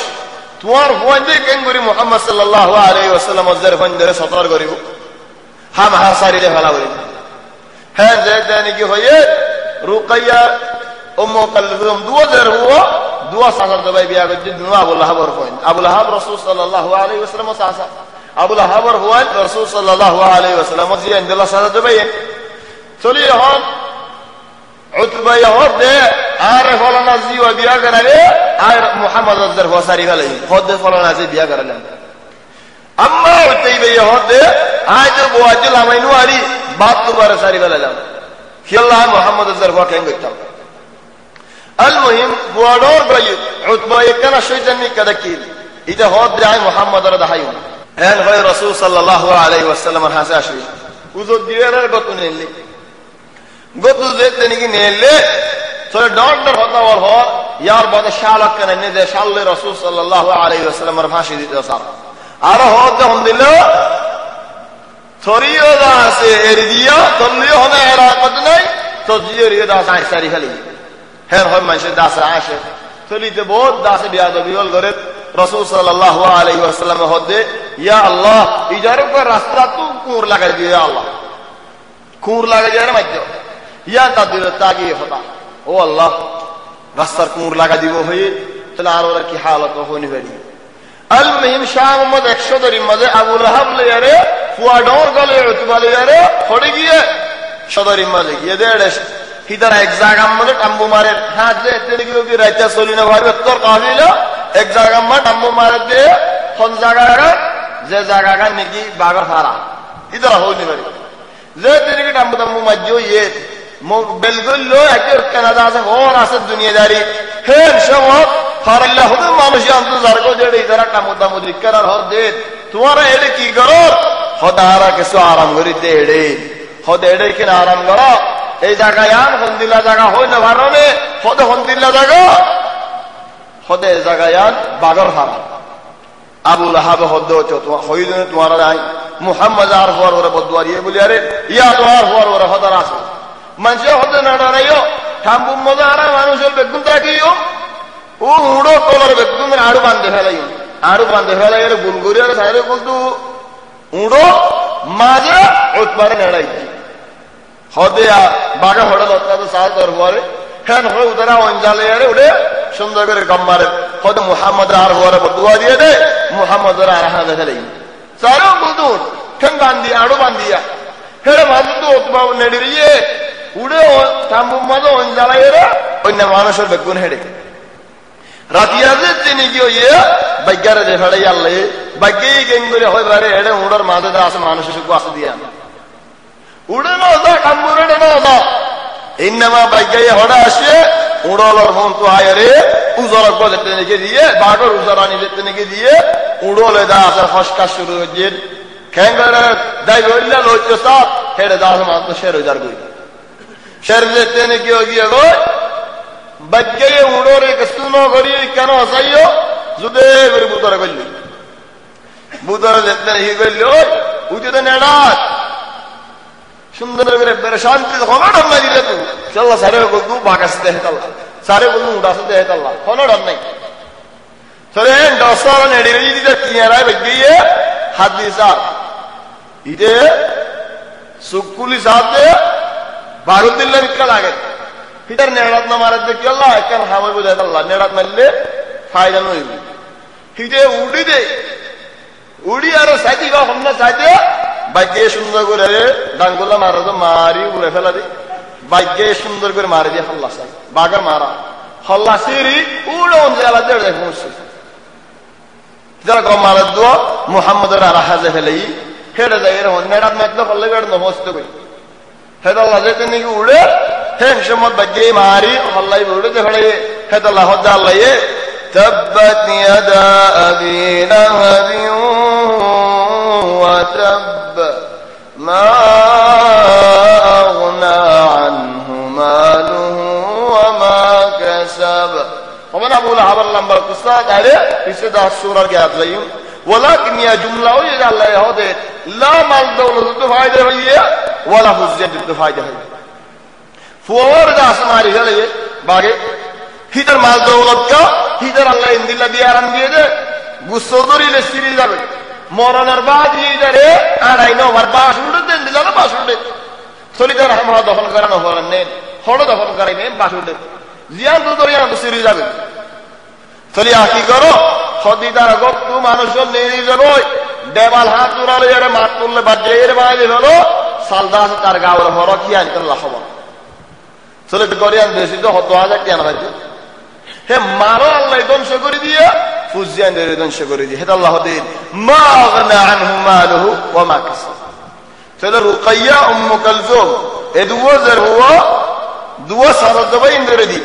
तुआर हुआंदे केंगुरी मोहम्मद सल्लल्लाहु अलैहि वसल्लम अजर फंदरे सतर करिवो हम हासारी ले भला बोले है जैदानी की होए रुकैया उम्मु कलथुम दुआ जर हुआ दुआ सागर दबाई बिया गज दुआ अबू लहब और फोइन अबू लहब रसूल सल्लल्लाहु अलैहि वसल्लम सासा अबू लहब और हुआ रसूल सल्लल्लाहु अलैहि वसल्लम जी अंदला सासा दबाई चलिए हम उतबा यहूद दे आरे फलाना जी व बिया करे आर मोहम्मद अजर वसारी वाले खुद फलाना जी बिया करे अम्मा उतबा यहूद दे आज वो अजल हमें वाली बात तो बार सारी वाला लम खिल्ला मोहम्मद अजर वा कहेंगे तब अलमुहिम बुआडोर गई उतबा एकना शैतान ने कदकी इधर होद जाए मोहम्मद रदाई एन भाई रसूल सल्लल्लाहु अलैहि वसल्लम हंसा शरी उजो दिवेर गतुने ले गोतु देते नहीं कि नेले तो डॉक्टर होता और हो यार बहुत शालक करने दे शाले रसूल सल्लल्लाहु अलैहि वसल्लम भाषी दी सार आरो हो तो हम दिलो थोड़ी ओदा से एरिया तल्लियो होने इराकत नहीं तो जियो रिदा साई सारी खली है हो मंशे दास आशे थोड़ी तो बहुत दास बिया दो बिल करे रसूल सल्लल्लाहु अलैहि वसल्लम हो दे या अल्लाह इजारो का रास्ता तू कूर लगा दियो या अल्लाह कूर लगा जाए मत या तदिल ताकि होता ओ अल्लाह रस्तर कूर लगा दिवो होई तलार और की हालत होनी बड़ी अलमुहिम शाम मद 100 दरी मदे अबू लहब ले यारे फुआडोर गले उतबा ले यारे थोड़ी गिए सदरी मदे ये देड़े इधर एक जगह मदे टंबू मारे हाथ ले इतने की भी राजा सोलिना भाई उत्तर काबिला एक जगह मद टंबू मारे दे कौन जगह जे जगह का निकी बागर फारा इधर होनी बड़ी जे तेरे की टंबू मज्जो ये बिल्कुल लो अगर कनाडा से और आसद दुनियादारी है शवा फार अल्लाह खुद मानुष जानतो जरगो जेडे इधर का मुद्दा मुद्रिक करार हो दे तुम्हारा एडे की करो হতারা কিছু আরাম করি দেড়ে হতে এড়ে কিনা আরাম কর এই জায়গায় আন হন্দিল্লা জায়গা হয় না ভারণে হতে হন্দিল্লা জায়গা হতে এই জায়গায় আন বাগর হারা আবুল আহাব হদ্দ হইল তোমার নাই মুহাম্মদ আর হওয়ার ওরা বদুয়ারিয়ে বলি আরে ইয়া তোমার হওয়ার ওরা হতার আছে মানুষ হতে না ডারাইও ঠাম্বুম মজা আরা মানুষের বেগুন রাখিও ও উড়ো কলার বেগুন আড়ু বান্ধে ফেলাইও আড়ু বান্ধে ফেলাই গুল করি আর সাইরে বলতো উড়ো মাঝে উৎপারে নেড়াই হদে বাঘা হড়ে দত্তা তো সাল তোর পরে হ্যাঁ হয়ে উদারা অঞ্জালে আরে উঠে সুন্দর করে গম মারে হয়তো মুহাম্মদ আর হওয়ার বদুয়া দিয়ে দে মুহাম্মদ আর হাতে ফেলাই সারেও বলতো ঠেং বান্ধি আড়ু বান্ধিয়া হেড়ে বান্ধু উৎপাব নেড়িয়ে উড়ে ঠাম্বুম মাঝে অঞ্জালাই এরা অন্য মানুষের বেগুন হেড়ে রাতিয়াতে তিনি কি ইয়ে বাইকারে যে ফেড়াই আল্লাহ বাইকেই গেম করে হয় পারে এড়ে উড়ার মাঝে আছে মানুষের সুখ আসে দিয়া উড়ে না ওটা কাম্বুরে না ওটা এই নামা বাইকাই হড়া আসে উড়ালর মন তো আয় রে উজরক বলতে নাকি দিয়ে বাগর উজরানি যেতে নাকি দিয়ে উড়লে দা আছে ফসকা শুরু হয়ে খেঙ্গরে দাই হইলা লইতে সব হেড়ে দা আছে মাত্র শের হইজার গই শের যেতে নাকি গিয়ে গই বাইকাই উড়রে কিছু না করি কেন আসাইও যুদে করে বুতরে কইলি বুতরে যেতে নাকি কইলি উজে নেড়াত সুন্দর করে বেরে শান্তি হনড় নাই দিলে তো আল্লাহ সারে বলতু বাগাস দেহে আল্লাহ সারে বলতু উড়াস দেহে আল্লাহ হনড় নাই সরে দশরা নেড়ি দিতে কিয়ারায় গিয়ে হাদিসা ইদে সুকুলি সাথে বারুদিল্লাহ নিকা লাগে ফিটার নেড়াত না মারে দেখি আল্লাহ কেন হামে বুঝাই আল্লাহ নেড়াত মারলে ফায়দা নই হিটে উড়ি দে উড়ি আর সাইতি বা হন্না সাইতে বাইকে সুন্দর করে ডাঙ্গুলা মারা তো মারি উড়ে ফেলা দি বাইকে সুন্দর করে মারি দিয়ে হল্লা সাই বাঘা মারা হল্লা সিরি উড়ে অঞ্জলা দেড় দেখুন যারা কম মারা দোয়া মুহাম্মদের আর হাজে ফেলেই হেডে যায় এরকম নেড়াত মারতে পারলে বেড় নমস্ত করি হেদাল্লাহ যেতে নাকি উড়ে হেন সময় বাইকে মারি হল্লাই উড়ে যে ফেলে হেদাল্লাহ হজ্জা আল্লাহ تبت يدا أبي لهب وتب ما أغنى عنه ماله وما كسب ومن أبو لهب اللهم القصة عليه في سيدة السورة الجاهلية ولكن يا جملة ويجعل الله يهودي لا مال دولة تفايدة هي ولا حزية تفايدة هي فورد أسماري هلي باقي হিতার মাল দৌলত কা হিতার আল্লাহ ইন্দিল্লা দিয়ে আরাম দিয়ে দে গুসো ধরিলে সিরি যাবে মরণের বাদ দিয়ে যারে আড়াই নবার বাস উঠে দেন দিলা না বাস উঠে চলিতে আমরা দখল করানো হলেন নেন হড় দখল করাই নেন বাস উঠে জিয়ান তো ধরে আনতো সিরি যাবে চলি কি করো সদি তার গপ্তু মানুষজন নিয়ে যাবো দেবাল হাত উড়ালে যারা মাত তুললে বাজে এর বাইরে হলো সালদা আছে তার গাওয়ার হর কি আনকাল্লাহ খবর চলে করিয়ান বেশি তো হতো হাজার কেন হয়তো হে মারো আল্লাহ ধ্বংস করে দিয়ে ফুজিয়ান ধ্বংস করে দিয়ে হেতা আল্লাহ দিন মা আগনা আনহু মালুহু ওয়া মা কাসাব চলো রুকাইয়া উম্মু কালসুম এ দুয়া জার হুয়া দুয়া সারা দবাই ইন্দরে দি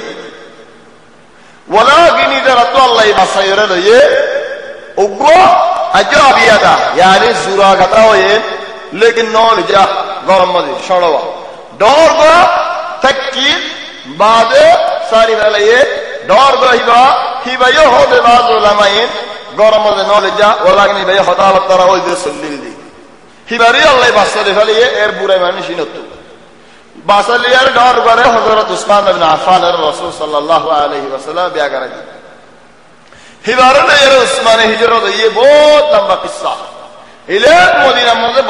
ওয়ালাকিন ইদা রাতু আল্লাহ বাসায়রা লয়ে Hugo আজাবিয়াদা yani sura gata hoye lekin nol ja গরম মধ্যে সড়ওয়া ডর গো থাকি বাদে সারি ফেলাইয়ে ডর গহিবা হিবাইও হবে বাজ উলামাইন গরম মধ্যে নলে যা ওলাগনি ভাই হতালত তারা ওই যে সল্লিল দি হিবারি আল্লাহ বাসালে ফেলিয়ে এর বুড়াই মানুষ নতো বাসালিয়ার ডর করে হযরত উসমান ইবনে আফফান এর রাসূল সাল্লাল্লাহু আলাইহি ওয়াসাল্লাম বিয়া করে হিবারে এর উসমানে হিজরত ये बहुत लंबा किस्सा ইলে মদিনা মধ্যে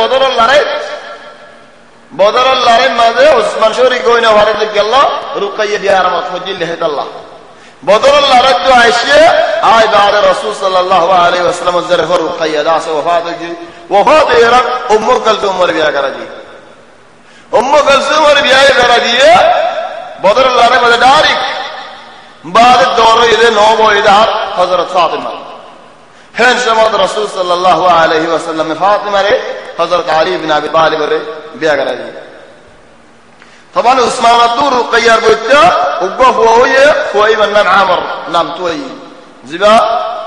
বদরের লড়াই মাঝে উসমান শরীক হইনা ভারতে গেল রুকাইয়া দিয়ে আরামত ফজিল হেদাল্লাহ বদরের লড়াই তো আইসে আয় দারে রাসূল সাল্লাল্লাহু আলাইহি ওয়াসাল্লাম এর ঘর রুকাইয়া দাসে ওফাত এর উম্মু কালসুমের বিয়া করা দি উম্মু কালসুমের বিয়া করা দিয়ে বদরের লড়াই মাঝে ডাইরেক্ট بعد الدور إذا نوم وإدار حضرت فاطمة هن شمد رسول صلى الله عليه وسلم فاطمة ري حضرت علي بن أبي طالب ري بيأغر علي طبعا عثمان الدور قيار بيتا وقف وهو من نام عمر نام توي زبا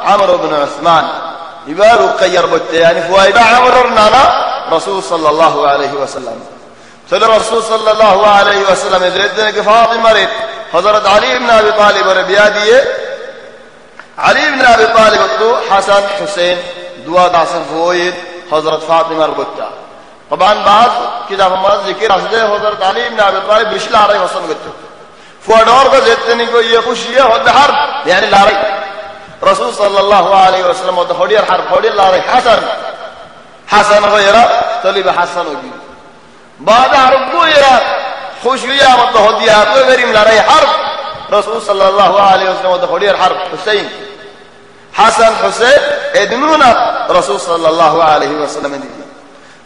عمر بن عثمان يبا قيار بيتا يعني فوائبا عمر نانا রাসূল সাল্লাল্লাহু আলাইহি ওয়াসাল্লাম চলে রাসূল সাল্লাল্লাহু আলাইহি ওয়াসাল্লাম জেদ্দকে ফাতিমারে হযরত আলী ইবনে আবি তালিবের বিয়া দিয়ে আলী ইবনে আবি তালিব তো হাসান হুসেন দুয়া দাসের বইয়ের হযরত ফাতিমার বাচ্চা طبعا بعض কিতাব আমাদের জিকির আছে যে হযরত আলী ইবনে আবি তালিব বিশলা আড়াই বছর করতে ফুয়াডর को जितने को ये खुशियां होते हर यानी लड़ाई रसूल सल्लल्लाहु अलैहि वसल्लम तो होड़ियर हर होड़ियर लड़ाई हसन हो यार तली बे हसन होगी बाद अरबो यार खुशियां मत हो दिया तो गरीम लड़ाई हर रसूल सल्लल्लाहु अलैहि वसल्लम तो होड़ियर हर हुसैन हसन हुसैन एदनुना रसूल सल्लल्लाहु अलैहि वसल्लम दी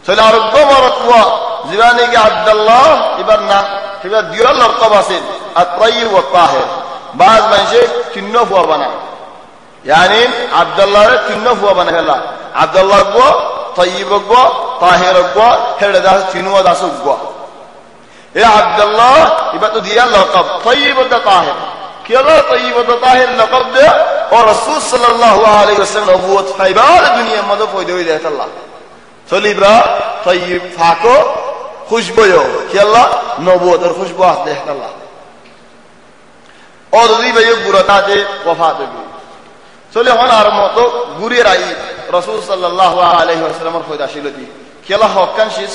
चले अरबो मरत हुआ जीवानी के अब्दुल्लाह इबन फिर दियल लड़का बासिल الطيب والطاهر بعض منشي كنوف وبنا يعني عبد الله كنوف وبنا هلا عبد الله قوا طيب قوا طاهر قوا هذا ده كنوا ده سوق قوا يا عبد الله يبقى ديال لقب طيب وطاهر كلا طيب وطاهر لقب ده ورسول صلى الله عليه وسلم نبوت فايبال الدنيا ما ده فايده إلى الله صليبرا طيب فاكو خوشبو كلا نبوت الخوشبو ده الله और उसी में ये बुराता थे वफात हो गई चले होन आरम्भ तो बुरी राई रसूल सल्लल्लाहु अलैहि वसल्लम और खुदा शिलती केला हक्कन शिस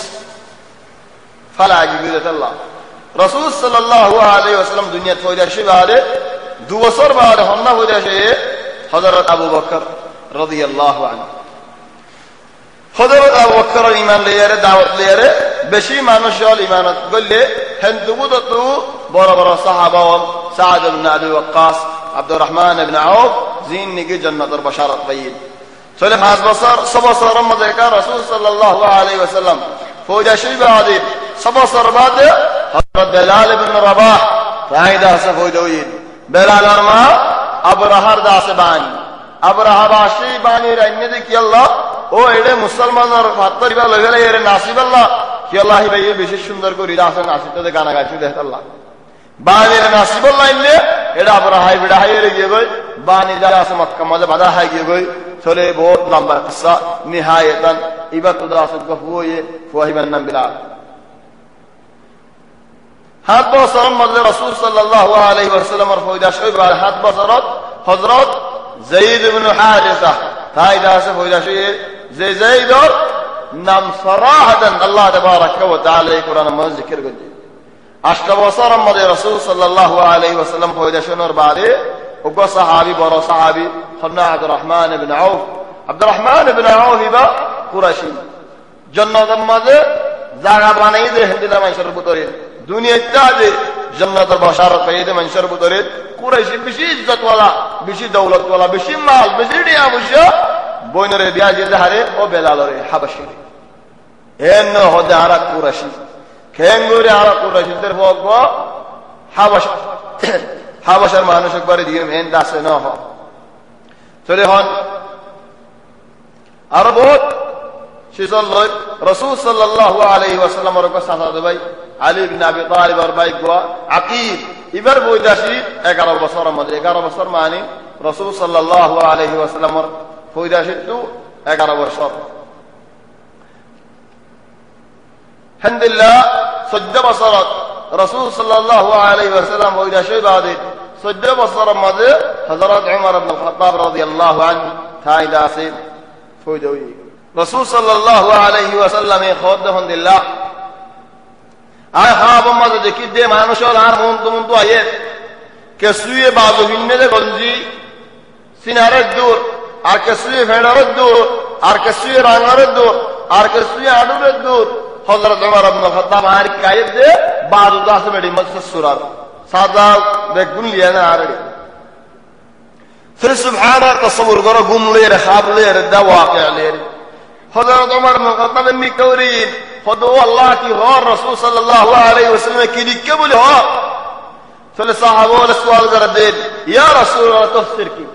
फला गिबिदत अल्लाह रसूल सल्लल्लाहु अलैहि वसल्लम दुनिया खुदा शिबारे दो बसर बाद होना खुदा शे हजरत अबू बकर रदियल्लाहु अन्हु हजरत अबू बकर ईमान ले यारे दावत ले यारे बेशी मानुषाल ईमानत गल्ले हंदुबुद तो बड़ा बड़ा सहाबा سعد بن أبي وقاص عبد الرحمن بن عوف زين نجي جنة البشارة بيد سلف هذا بصر صبصر رمض ذكر رسول صلى الله عليه وسلم فوجا شيء بعدي صبصر بعد حضرت بلال بن رباح فايدا سفوجوين بلال أرما أبرهر داسباني أبرهر باشي باني رأيني ذيك الله او إيده مسلمان فاتر بلا لغلا يرى ناسب الله كي الله بيه بيشش سندر کو ریداسن ناسب تده گانا گاشو دهت الله बानी नासिब अल्लाह इल्ले एड़ा बराहाई बिड़ाहाई रे गई बानी जरा से मक्का मजे बदा है गई चले बहुत लंबा किस्सा निहायतन इबतुदा से गफुए फुही बन बिलाल हाथ बसरम मजे रसूल सल्लल्लाहु अलैहि वसल्लम और फौजा शोई बार हाथ बसरत हजरत ज़ैद इब्न हारिसा फायदा से फौजा शोई ज़ैद और नाम सराहतन अल्लाह तबारक व तआला कुरान में जिक्र कर अष्ट बसर मदे रसूल सल्लल्लाहु अलैहि वसल्लम फौजा शोनर बादे उगो सहाबी बरो सहाबी खन्ना अब्दुर्रहमान इब्न औफ इबा कुरैशी जन्नत मदे जागा बानाई दे हिंदिला मंशर बुतरे दुनिया ताजे जन्नत बशारत पैदे मंशर बुतरे कुरैशी बिशी इज्जत वाला बिशी दौलत वाला बिशी माल बिशी दिया मुशा बोइनरे बिया जे हारे ओ बेलालरे हबशी एन होदारा कुरैशी केंगुरे आरा कुरैशी तेर फोगो हाबशर मानुष एकबारे दिए मेन दासे न हो चले हन अरबोत शिसल लोग रसूल सल्लल्लाहु अलैहि वसल्लम और को साथ भाई अली इब्न अबी तालिब और भाई को अकील इबर बोइदाशी 11 বছর মধ্যে 11 বছর মানে रसूल सल्लल्लाहु अलैहि वसल्लम और बोइदाशी तो 11 বছর الحمدلله سجد بصرت رسول صلى الله عليه وسلم وإذا شيء بعد سجد بصر ماذا حضرت عمر بن الخطاب رضي الله عنه تايدا سي فوجوي رسول صلى الله عليه وسلم خود الحمدلله آي خواب ماذا جكيد دي مانوش والار منتو آيه كسوية بعضو هنه دي گنجي سينارت دور আর كسوية فينارت دور আর كسوية رانارت دور আর كسوية عدورت دور हज़रत उमर इब्न खत्ताब हमारी कायद दे बाद उदास बड़ी मजलिस सुरार सादा बेगुन लिया ना आरड़ी फिर सुभान तस्वुर करो गुम ले रे ख्वाब ले रे दा वाक़या ले रे हज़रत उमर इब्न खत्ताब ने कौरीन खुद अल्लाह की और रसूल सल्लल्लाहु अलैहि वसल्लम की लिखे बोले हो चले साहबों ने सवाल कर दे या रसूल अल्लाह तफसीर की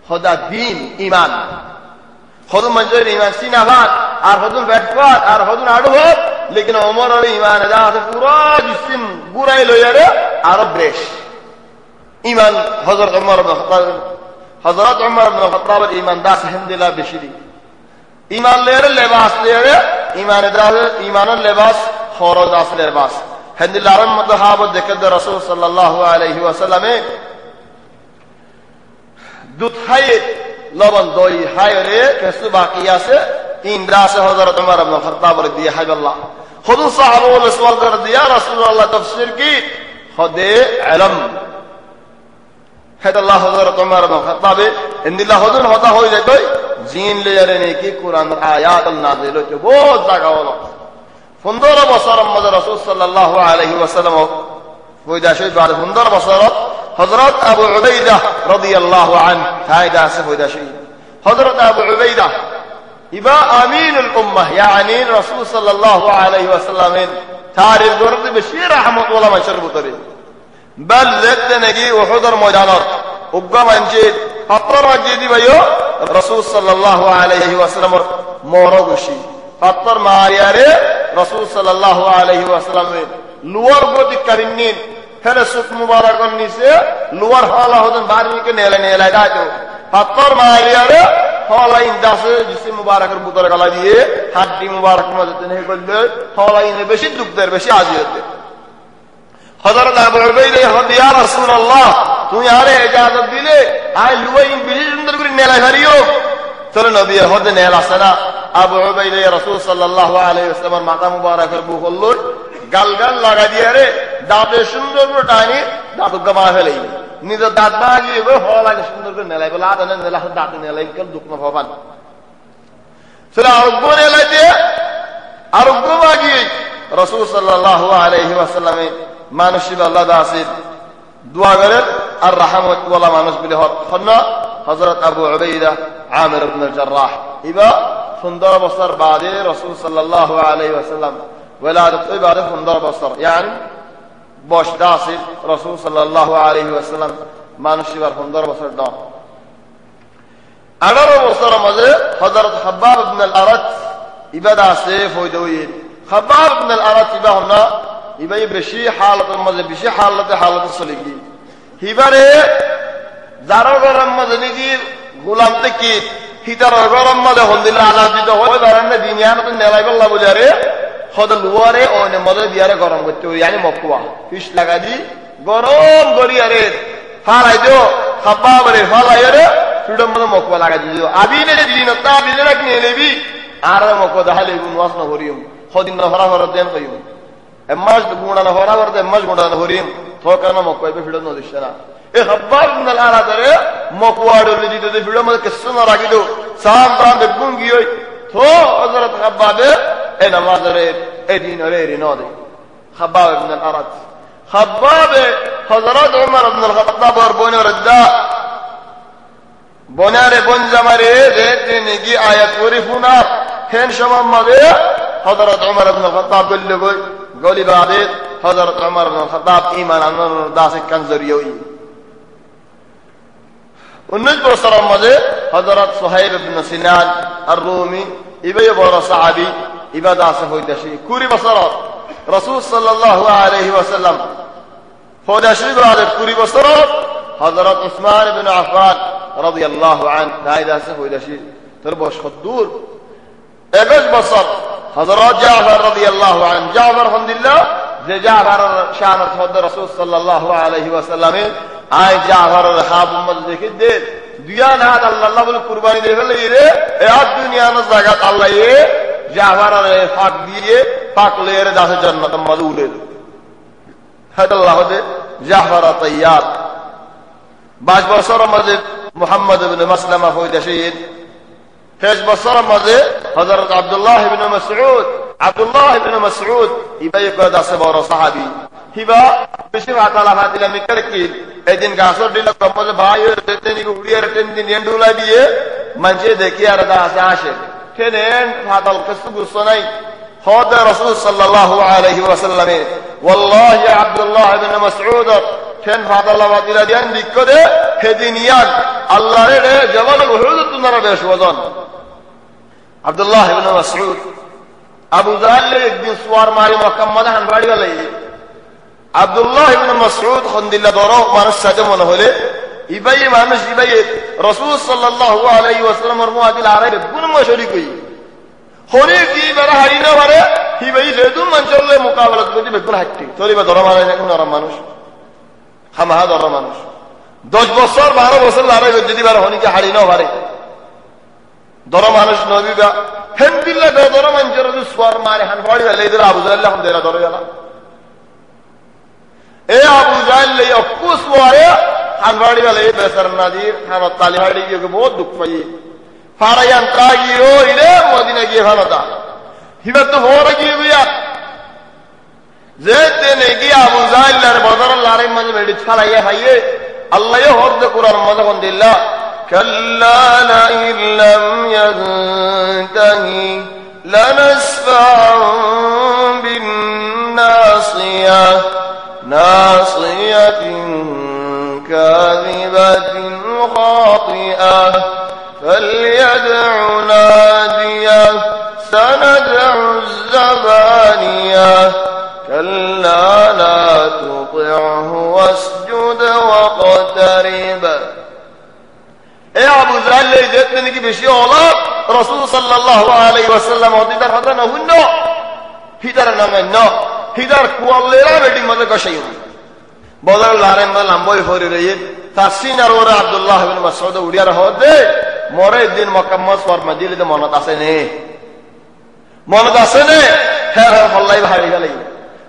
खुदा दीन ईमान खुद मंजूर ईमान सीनाबाद और खुद बैठवाद और खुद आडुवाद लेकिन उमर और ईमान अदा से पूरा जिस्म बुराई लो यारे और ब्रेश ईमान हज़रत उमर इब्न खत्ताब ईमान दास हिंदिला बिशरी ईमान ले रे लिबास ले रे ইমানের লেবাস ফরজ আছে লেবাস হেন্দিল্লাহর মধ্যে হাবত দেখে রাসূল সাল্লাল্লাহু আলাইহি ওয়াসাল্লামে দুধ খাইয়ে লবণ দই হায়রে কিছু বাকি আছে ইন্দ্রা আছে হযরত ওমর ইবনে খাত্তাব রাদিয়াল্লাহু হাইবাল্লাহ খুদ সাহাবায়ে সওয়াল করে দিয়া রাসূলুল্লাহ তাফসীর কি খুদে ইলম হেদাল্লাহ হযরত ওমর ইবনে খাত্তাব ইন্দিল্লাহ হুজুর হতা হই যায় কই জিন লেয়ারে নেকি কোরআন আয়াত নাযিল হচ্ছে বহুত জায়গা হলো 15 বছর মধ্যে রাসূল সাল্লাল্লাহু আলাইহি ওয়াসাল্লাম হইদা সেই 15 বছর হযরত আবু উবাইদা রাদিয়াল্লাহু আনহু ফায়দা আছে হইদা সেই হযরত আবু উবাইদা ইবা আমিনুল উম্মাহ ইয়ানি রাসূল সাল্লাল্লাহু আলাইহি ওয়াসাল্লামের তারিখ গর্তে বেশি রহমত ওয়ালা মাশার ভিতরে বল দেখতে নাকি উহুদের ময়দানত উগ্র মানছে পাত্র রাজি দিবাইও রাসূল সাল্লাল্লাহু আলাইহি ওয়াসাল্লামের মরগশি পাত্র মারিয়ারে রাসূল সাল্লাল্লাহু আলাইহি ওয়াসাল্লামের লুয়ার গতি করিনিন ফেরে সুক মুবারকর নিচে লুয়ার হলা হদন বাড়িকে নেলে দাইতো পাত্র মারিয়ারে হলা ইনদাসে জিসে মুবারকের ভিতরে গলা দিয়ে হাড্ডি মুবারক মধ্যে নেই করলে হলা ইনে বেশি দুঃখের বেশি আজিয়তে হযরত আবু উবাইদা ইয়া রাসূলুল্লাহ তুমি আরে ইজাজত দিলে আই লুয়াইন বেশি সুন্দর করে নেলাই হারিও চলো নবী হদে নেল আসনা আবু উবাইদা রাসূল সাল্লাল্লাহু আলাইহি ওয়াসাল্লামের মাথা মুবারকের বুকল গাল লাগা দিয়ে রে দাঁতে সুন্দর করে টানি দাঁত গমা ফেলে নিজ দাঁত বাগিয়ে হলাকে সুন্দর করে নেলাই বলে আদানে নেলা দাঁত নেলাই কেন দুঃখ না ভবান সেটা আরোগ্য নেলাইতে আরোগ্য বাগিয়ে রাসূল সাল্লাল্লাহু আলাইহি ওয়াসাল্লামে মানসিক আল্লাহ দাসির দোয়া করেন আর রহমত ওয়ালা মানুষ বলে হন হযরত আবু উবাইদা আমির ইবনে জাররাহ ইবা 15 বছর বাদে রাসূল সাল্লাল্লাহু আলাইহি ওয়াসাল্লাম ওয়ালাদত ইবাদত 15 বছর يعني বয়স দাসির রাসূল সাল্লাল্লাহু আলাইহি ওয়াসাল্লাম মানসিক 15 বছর দাও 18 বছর মাঝে হযরত হাব্বাব ইবনে আল-আরাত ইবাদা আছে ফয়দুই হাব্বাব ইবনে আল-আরাত ইবা হনা ইবাই বেশি হালতের মাঝে বেশি হালত চলে গি হিবারে যারা গরম মাঝে নাকি গোলাম থেকে হিতার গরম মাঝে হলদিল্লা আলাদ দিতে হয় বারান্না দিনিয়ান তো নেলাই বললা বুঝারে হদ লুয়ারে ওনে মাঝে বিয়ারে গরম করতে হয় yani মকুয়া ফিশ লাগা দি গরম গরিয়ারে ফালাই দিও খাবাবরে ফালাইরে ফ্রিডম মাঝে মকুয়া লাগা দিও আবিনে দিন তা বিলে রাখ নিয়ে নেবি আর মকুয়া দাহালে গুনওয়াস না করিম হদিন না হরা হরা দেন কইম এমাজ গুণানা হরা করতে এমাজ গুণানা হরিম থোকানা মকুয়া বে ফিডম নদিশনা এ হাব্বাব ইবনে আল-আরাদ রে মকুয়াড় লিদি দে ফিডম মধ্যে কিসনা রাগিদো সাম প্রাণ বেগুন গিয়ে থো হযরত হাব্বাবে এ নামাজরে এ দিনরে রিনদে হাব্বাব ইবনে আল-আরাদ হাব্বাবে হযরত ওমর ইবনে আল-খাত্তাব আর বনে রদ্দা বনারে বন জামারে রেতে নেগি আয়াত ওরিফুনা হেন সমম মধ্যে হযরত ওমর ইবনে আল-খাত্তাব বললে গলি বাদে হযরত ওমর ইবনে আল-খাত্তাব ঈমান আনার দাসে কানজরিয়ই 19 বছরের মধ্যে হযরত সুহাইব ইবনে সিনান আর-রুমি ইবাই বড় সাহাবী ইবাদা আছে হইতাছি 20 বছর রাসূল সাল্লাল্লাহু আলাইহি ওয়াসাল্লাম হইতাছি বাদে 20 বছর হযরত উসমান ইবনে আফফান রাদিয়াল্লাহু আনহু দাইদা আছে হইতাছি তোর বয়স কতদূর 21 বছর হযরত জাফর রাদিয়াল্লাহু আনহু জাফর আলহামদুলিল্লাহ যে জাফর শাহাদাত হযরত রাসূল সাল্লাল্লাহু আলাইহি ওয়াসাল্লামে আই জাফরের হাব উম্মত দেখে দে দুয়া না আল্লাহ বলে কুরবানি দিয়ে ফেলে রে এ আর দুনিয়ার জায়গাত আল্লাহ এ জাফরের ফাক দিয়ে পাক লের দাসে জান্নাত মজুলে হাদাল্লাহ দে জাফর তাইয়ার 22 বছরের মধ্যে মুহাম্মদ ইবনে মাসলামা হইতে শহীদ 23 বছরের মধ্যে হযরত আব্দুল্লাহ ইবনে মাসউদ ইবাই দাসে বড় সাহাবী হিবা বেশি আতালা ফাতিলা মিকর কি এদিন গাছর দিলা কমজে ভাই তেতে নি উড়িয়ার তেন দিন এন্ডুলা দিয়ে মঞ্জে দেখি আর দাসে আসে তেন ফাতাল কসু গুসনাই হদ রাসূল সাল্লাল্লাহু আলাইহি ওয়াসাল্লাম ওয়াল্লাহি আব্দুল্লাহ ইবনে মাসউদ তেন ফাতালা ফাতিলা দিন দিকদে হেদিনিয়ান আল্লাহর রে জবান উহুদ তুনারা বেশ ওজন আব্দুল্লাহ ইবনে মাসউদ আবু জাহল একদিন সুয়ার মারি মক্কা মদহান বাড়ি গেলে আব্দুল্লাহ ইবনে মাসউদ খন্দিল্লা দরো মানুষ সাথে মনে হলে ইবাই মানুষ ইবাই রাসূল সাল্লাল্লাহু আলাইহি ওয়াসাল্লামের মুআদিল আরে গুণ শরীক হই হরি কি বেড়া হারি না পারে হি ভাই যেহেতু মঞ্চলে মোকাবেলা করতে বেগুন হাঁটতি চলিবা ধরা মারে না নরম মানুষ হামাহা ধরা মানুষ 10 বছর 12 বছর লড়াই করে যদি পারে হনিকে হারি না পারে ধরা মানুষ নবীবা হেন্দিল্লা ধরা মঞ্চের সোয়ার মারে হান ফাড়ি গেলে এদের আবু জাহেল এখন দেরা ধরে গেল এ আবু জাহেল লে অকুস ওয়ারে হান ফাড়ি গেলে বেসার নাদির হান তালি ফাড়ি গিয়ে বহুত দুঃখ পাই ফারায়ান তাগিও ইরে মদিনা গিয়ে ভালোতা হিবা তো ভোরে গিয়ে বিয়া যে তেনে গিয়ে আবু জাহেলের বদর লড়াই মাঝে মেডি ছালাইয়া হাইয়ে আল্লাহ হরদ কুরআন মাঝে কোন দিল্লা كلا لئن لم ينتهي لنسفعا بالناصية ناصية كاذبة خاطئة فليدع ناديه سندع الزبانية كلا لا تطعه واسجد واقترب এ আবু জাহেল যেতে নাকি বেশি হলো রাসূল সাল্লাল্লাহু আলাইহি ওয়াসাল্লাম হদিদার কথা না হুন্ন হিদার নামে ন হিদার কুয়াল্লেরা বেটি মধ্যে কষাই বলার লারেন বা লম্বই হরি রয়ে তাসিনার ওরা আব্দুল্লাহ ইবনে মাসউদ উড়িয়ার হদে মরে দিন মুকাম্মাস ফর মদিনাতে মনত আছে নে হ্যাঁ হল্লাই হাড়ি গেলে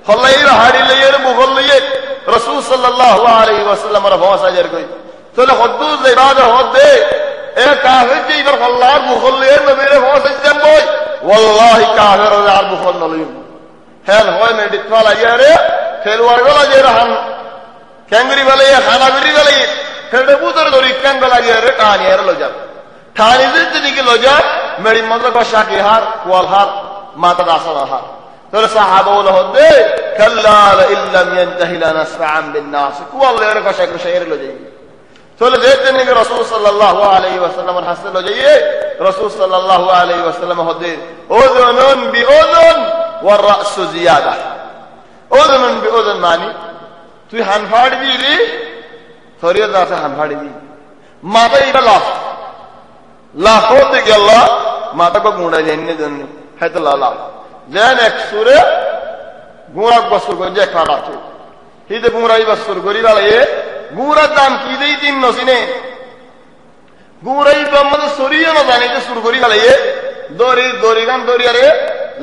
হল্লাই হাড়ি লইয়ে মুঘল লইয়ে রাসূল সাল্লাল্লাহু আলাইহি ওয়াসাল্লামের ভরসা কই তাহলে হদ্দুজ ইবাদত হদে এ কাফির যে ইবার আল্লাহর মুখল্লির নবীর ফসল দেন বই ওয়াল্লাহি কাফির আর মুখল নলই হেল হয় মে দিতওয়াল আইয়ারে খেলওয়ার গলা যে রহান ক্যাঙ্গরি বলে খানাগরি বলে হেডে বুতর দরি ক্যাঙ্গলা আইয়ারে টানি আর লজা টানি জিতনি কি লজা মেরি মদর কশা কি হার ওয়াল হার মাতা দাসা হার তাহলে সাহাবা বলে হদে কাল্লা ইল্লাম ইয়ানতাহি লানাসফা'an বিন নাস ওয়াল্লাহি এর কশা কশা এর লজা তাহলে দেখতেন নাকি রাসূল সাল্লাল্লাহু আলাইহি ওয়াসাল্লামের হাসতে লইয়ে রাসূল সাল্লাল্লাহু আলাইহি ওয়াসাল্লাম হদে ওযুনুন বিউযুন ওয়া রাসু জিয়াদা ওযুনুন বিউযুন মানে তুই হান ফাড় দিলি শরীয়ত আছে হান ফাড় দি মাথা এটা লাখ হতে গেল মাথা কো গুঁড়া জেনে জন্য হয়তো লালা যেন এক সুরে গুঁড়া বসুর করে যে খাড়া আছে হিতে গুঁড়াই বসুর করি বালায়ে গুঁড়ার দাম কি দেই তিন নসিনে গুঁড়াই ব্রহ্মদ সরিয়ে না জানি যে সুর করি গালাইয়ে দড়িগান দরিয়ারে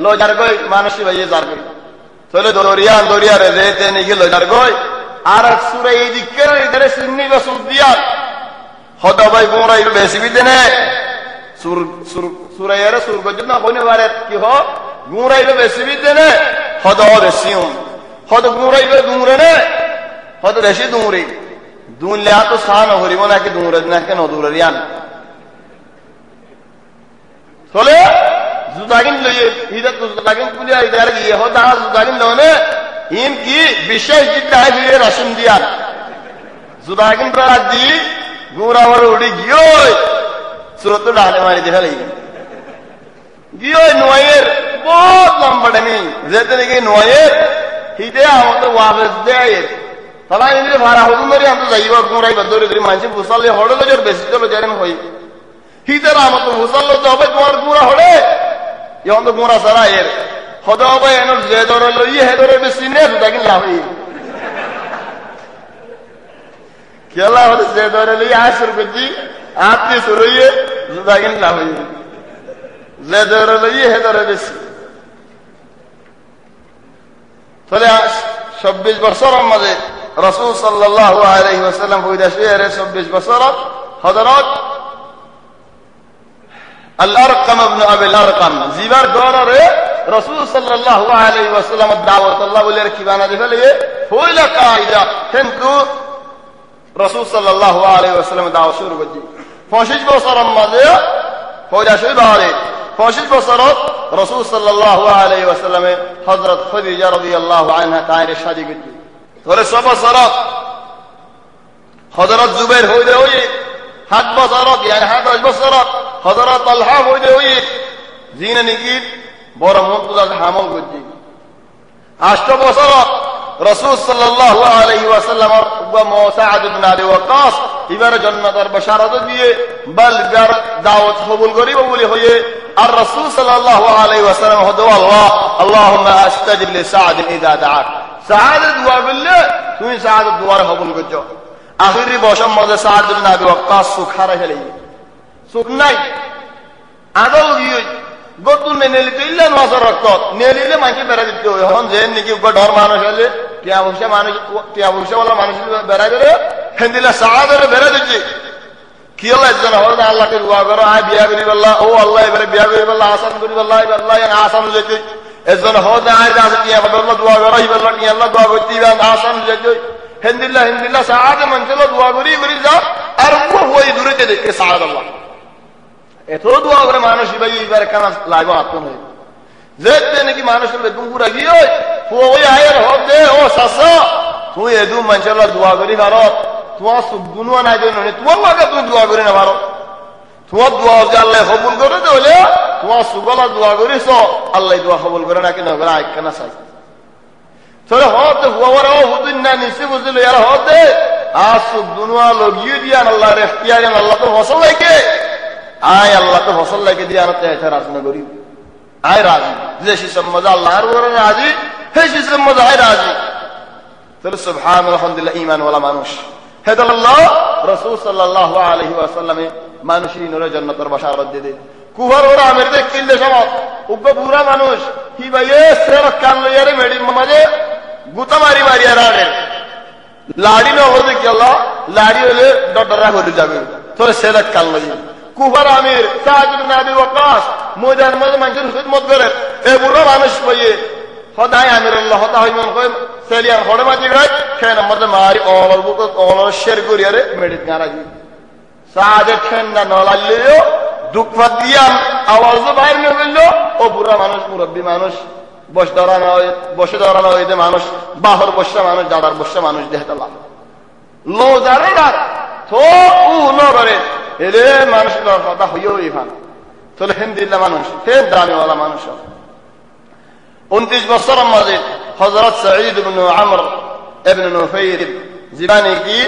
লজার গই মানসি ভাইয়ে যার গই চলে দরিয়ারে যে তেনে গিয়ে লজার গই আর এক সুরে এই দিকে এধারে সিন্নি বা সুর দিয়া হদ ভাই গুঁড়াই বেশি বিদে নে সুরাইয়ারে সুর গজ না হইনে পারে কি হ গুঁড়াই বেশি বিদে নে হদ বেশি হদ গুঁড়াই গুঁড়ে নে হদ বেশি দুঁড়ি দুনলে তো সান হরিব নাকি দূরে নাকি নদূরে রিয়ান চলে জুদাগিন লইয়ে ইদা তো জুদাগিন কুলিয়া ইদার গিয়ে হদা জুদাগিন লনে ইন কি বিশেষ জিতায় ফিরে রসম দিয়া জুদাগিন প্রা দি গুরাওয়ার উড়ি গিয়ে সুরত ডালে মারি দেখালি গিয়ে নয়ের বহুত লম্বা নেই যেতে নাকি নয়ের হিদে আমাদের ওয়াবেস দেয় তালা ইন্দ্রে ভাড়া হদুন ধরে আমি যাইব গুঁড়াই ধরে ধরে মানুষ ভুসালে হড়ে লোজের বেশি চলো জানেন হই হিতে আমার তো ভুসাল তো হবে তোমার গুঁড়া হড়ে এখন তো গুঁড়া সারা এর হদ হবে এন যে ধরে লইয়ে হে ধরে বেশি নে দুটাকে লাভ খেলা হলে যে ধরে লইয়ে আসর করছি আপনি শুরুইয়ে দুটাকে লাভ যে ধরে লইয়ে হে ধরে বেশি তাহলে 26 বছর আমাদের রাসূল সাল্লাল্লাহু আলাইহি ওয়াসাল্লাম বৈদাশের 26 বছর হযরত আল আরকাম ইবনে আবিল আরকাম জিবার দররে রাসূল সাল্লাল্লাহু আলাইহি ওয়াসাল্লাম দাওয়াত আল্লাহ বলে কি বানা দিলে হইলা কায়দা কিন্তু রাসূল সাল্লাল্লাহু আলাইহি ওয়াসাল্লাম দাওয়াত শুরু করছি 25 বছর আমাদের বৈদাশে বারে 25 বছর রাসূল সাল্লাল্লাহু আলাইহি ওয়াসাল্লাম হযরত খাদিজা রাদিয়াল্লাহু আনহা তায়ের শাদী করতে তোরে 100 বছর হযরত জুবাইর হইলে হই 7 বছর يعني 10 বছর হযরত তালহা হইলে হই জিনে নাকি বড় মুক্তাজ হামল করতে 8 বছর রাসূল সাল্লাল্লাহু আলাইহি ওয়াসাল্লাম ওয়া মুসাআদ ইবনে আবি ওয়াক্কাস ইবার জান্নাতের বশারত দিয়ে বলগার দাওয়াত কবুল করিব বলে হয়ে আর রাসূল সাল্লাল্লাহু আলাইহি ওয়াসাল্লাম হদো আল্লাহুম্মা আস্তাজিব লি সা'দ ইযা দাআক। সা'দ দোয়া করলে তুমি সা'দ দোয়ার কবুল করছো। আখিরি বসম মধ্যে সা'দ ইবনে আবি ওয়াক্কাস সুখারে হেলে সুখ নাই আদল গিয়ে গতুল নেলি কইলে নজর রক্ত নেলিলে মাকে বেড়া দিতে হয়। এখন যে নাকি ডর মানুষ আছে টিয়া বংশা মানুষ বেড়া করে হেন্দিলা সা'দের বেড়া দিচ্ছে কি আল্লাহ একজন হল আল্লাহকে দোয়া করো আয় বিয়া করি বললা ও আল্লাহ এবারে বিয়া করি বললা আসান করি বললা আল্লাহ আসান যেতে একজন হল আয় আছে টিয়া বললা দোয়া করো বললা টিয়া আল্লাহ দোয়া করতে আসান যেতে হিন্দিল্লা সা'দ মঞ্চল দোয়া করি যাও আর ওই দূরেতে দেখে সা'দ আল্লাহ এত দোয়া করে মানুষ ভাই এবার কেন লাগবে আত্ম নয় যে নাকি মানুষের বেদুম পুরা গিয়ে ওই আয়ের হোক দে ও শাসা তুই এদু মঞ্চল দোয়া করি ভারত তোমার সুগুনুয়া নাই জন্য তোমার লাগে তুমি দোয়া করি না ভারত তোমার দোয়া যে আল্লাহ কবুল করে হলে তোমার সুগলা দোয়া করিস আল্লাহ দোয়া কবুল করে না কিনা করে আইক না চাই তাহলে হতে হুয়ারা হুদিন না নিচে বুঝল ইয়ার হতে আর সুগুনুয়া লগিয়ে দিয়ান আল্লাহ রেখতিয়ার আল্লাহ তো ফসল লাগে আয় আল্লাহ তো ফসল লাগে দিয়ে আনতে রাজনা করি আয় রাজি যে শিশম মজা আল্লাহর উপরে রাজি হে শিশম মজা আয় রাজি তাহলে সুবহান আলহামদুলিল্লাহ ঈমানওয়ালা মানুষ হেদাল্লাহ রাসূল সাল্লাল্লাহু আলাইহি ওয়াসাল্লামে মানুষই নূরে জান্নাতের বাশারত দিয়ে কুহার ওরা আমের দেখ কিল্লে সমাজ উগ্র পুরা মানুষ কি ভাইয়ে সেরা কান লইয়ারে মেডি মাঝে গুতা মারি মারিয়া রাড়ে লাড়ি না হতে কি আল্লাহ লাড়ি হলে ডডরা হতে যাবে তোর সেরা কান লইয়া কুহার আমির সা'দ ইবনে আবি ওয়াক্কাস ময়দান মধ্যে মানুষের খিদমত করে এ বুড়ো মানুষ ভাইয়ে সদায় আমিরুল্লাহ হতা হইমন কই সেলিয়ান হড়ে মাঝে গায় খেন মধ্যে মারি অলর বুক অলর শের করিয়ারে মেডিট গারাজি সা'দ খেন না নলালিও দুঃখ দিয়াম আওয়াজ বাইর না বললো ও বুড়া মানুষ মুরব্বী মানুষ বসে ধরানো হইতে মানুষ বাহর বসা মানুষ দাদার বসা মানুষ দেহতালা লো যারে না তো উ লো করে এলে মানুষের কথা হইও ইফান তাহলে হিন্দিল্লা মানুষ হে দামিওয়ালা মানুষ 29 বছর মাঝে হযরত সাঈদ ইবনে আমর ইবনে নুফাইর জিবানি কি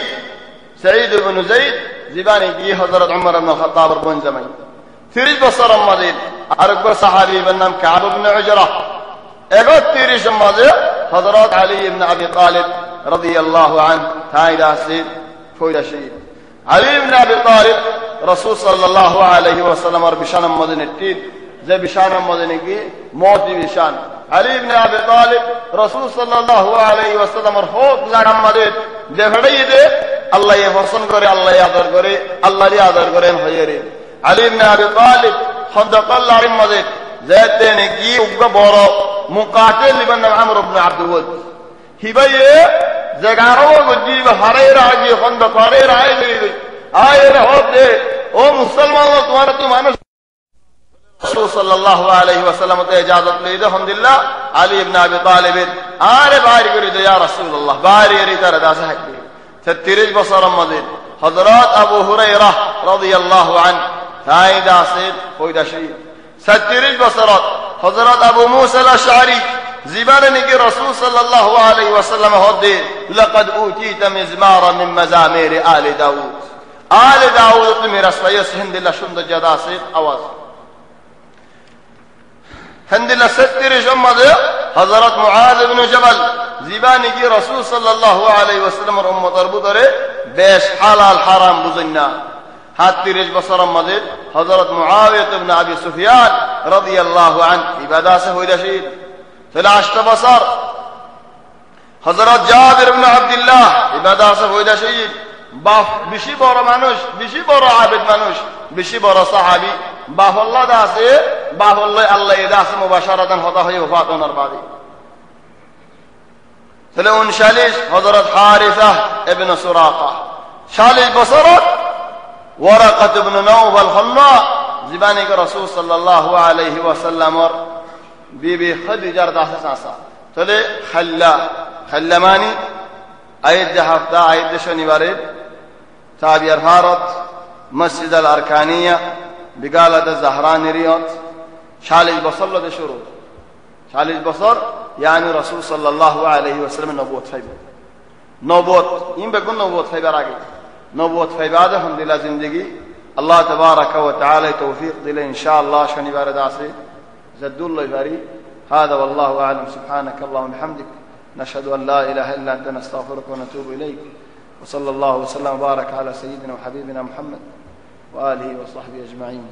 সাঈদ ইবনে যায়েদ জিবানি কি হযরত উমর ইবনে খাত্তাব বন জামাই 30 বছর মাঝে আরেকবার সাহাবী এর নাম কাব ইবনে উজরা 31 মাঝে হযরত আলী ইবনে আবি তালিব রাদিয়াল্লাহু আনহু তাইদা আসিদ ফয়দাশী আলী ইবনে আবি তালিব রাসূল সাল্লাল্লাহু আলাইহি ওয়াসাল্লামের বিশানের মধ্যে নেটি যে বিশানের মধ্যে নাকি মওতি বিশান আলী ইবনে আবি তালিব রাসূল সাল্লাল্লাহু আলাইহি ওয়াসাল্লামের হক জায়গা মধ্যে দেখাই দে আল্লাহ পছন্দ করে আল্লাহ আদর করে আল্লাহরই আদর করেন হইরে আলী ইবনে আবি তালিব খন্দকার মধ্যে যেতে নাকি উগ্র বড় মুকাতিল ইবনে আমর ইবনে আব্দুল ওয়াদ হিবায়ে জায়গারও গজিব হারে রাজি খন্দকারে রাজি আয়ের হতে ও মুসলমান তোমার তো মানুষ রাসূল সাল্লাল্লাহু আলাইহি ওয়াসাল্লাম তে ইজাজত লইতে আলহামদুলিল্লাহ আলী ইবনে আবি তালিব আরে বাইরে করে দে ইয়া রাসূলুল্লাহ বাইরে এর তার দাস হাকি 36 বছর মধ্যে হযরত আবু হুরায়রা রাদিয়াল্লাহু আনহু সাইদা আসিদ ফয়দাশী 36 বছর হযরত আবু মুসা আল-আশআরী জিবারে নাকি রাসূল সাল্লাল্লাহু আলাইহি ওয়াসাল্লাম হদে লাকাদ উতিতা মিজমারা মিন মাজামির আলি দাউদ আলে দাউদ তুমি রাসূলের হিন্দিল্লাহ সুন্দর জাদা আছে আওয়াজ হিন্দিল্লাহ 36 মধ্যে হযরত মুআয ইবনে জাবাল জিবানি কি রাসূল সাল্লাল্লাহু আলাইহি ওয়াসাল্লামের উম্মতের ভিতরে বেশ হালাল হারাম বুঝেননা 37 বছরের মধ্যে হযরত মুআবিয়া ইবনে আবি সুফিয়ান রাদিয়াল্লাহু আনহু ইবাদা সে হইদাশী 8 বছর হযরত জাবির ইবনে আব্দুল্লাহ ইবাদা সে হইদাশী বেশি বড় মানুষ বেশি বড় আবেদ মানুষ বেশি বড় সাহাবী বাহুল্লাহ দাসে বাহুল্লাহ আল্লাহ দাসে মুবাশারাতান হতা হয়ে ওফাত হওয়ার বাদে তাহলে 39 হযরত হারিসা ইবনে সুরাকা 40 বছর ওয়ারাকাত ইবনে নাওফাল খাল্লা জীবানী কে রাসূল সাল্লাল্লাহু আলাইহি ওয়াসাল্লামের বিবি খাদিজার দাসে চাচা তাহলে খাল্লা মানে আয়াত হাফতা আয়াত শনিবারে তাবিয়ার ভারত মসজিদ আল আরকানিয়া বিগালাত জাহরানি রিয়াদ 40 বছর লগে শুরু 40 বছর ইয়ানি রাসূল সাল্লাল্লাহু আলাইহি ওয়াসাল্লাম নবুয়ত ফাইবা নবুয়ত ইম বেগুন নবুয়ত ফাইবার আগে নবুয়ত ফাইবা আলহামদুলিল্লাহ জিন্দেগি الله تبارك وتعالى توفيق دله إن شاء الله شنبار داسي زد الله باري هذا والله أعلم. سبحانك اللهم وبحمدك نشهد أن لا إله إلا أنت نستغفرك ونتوب إليك. وصلى الله وسلم وبارك على سيدنا وحبيبنا محمد وآله وصحبه أجمعين.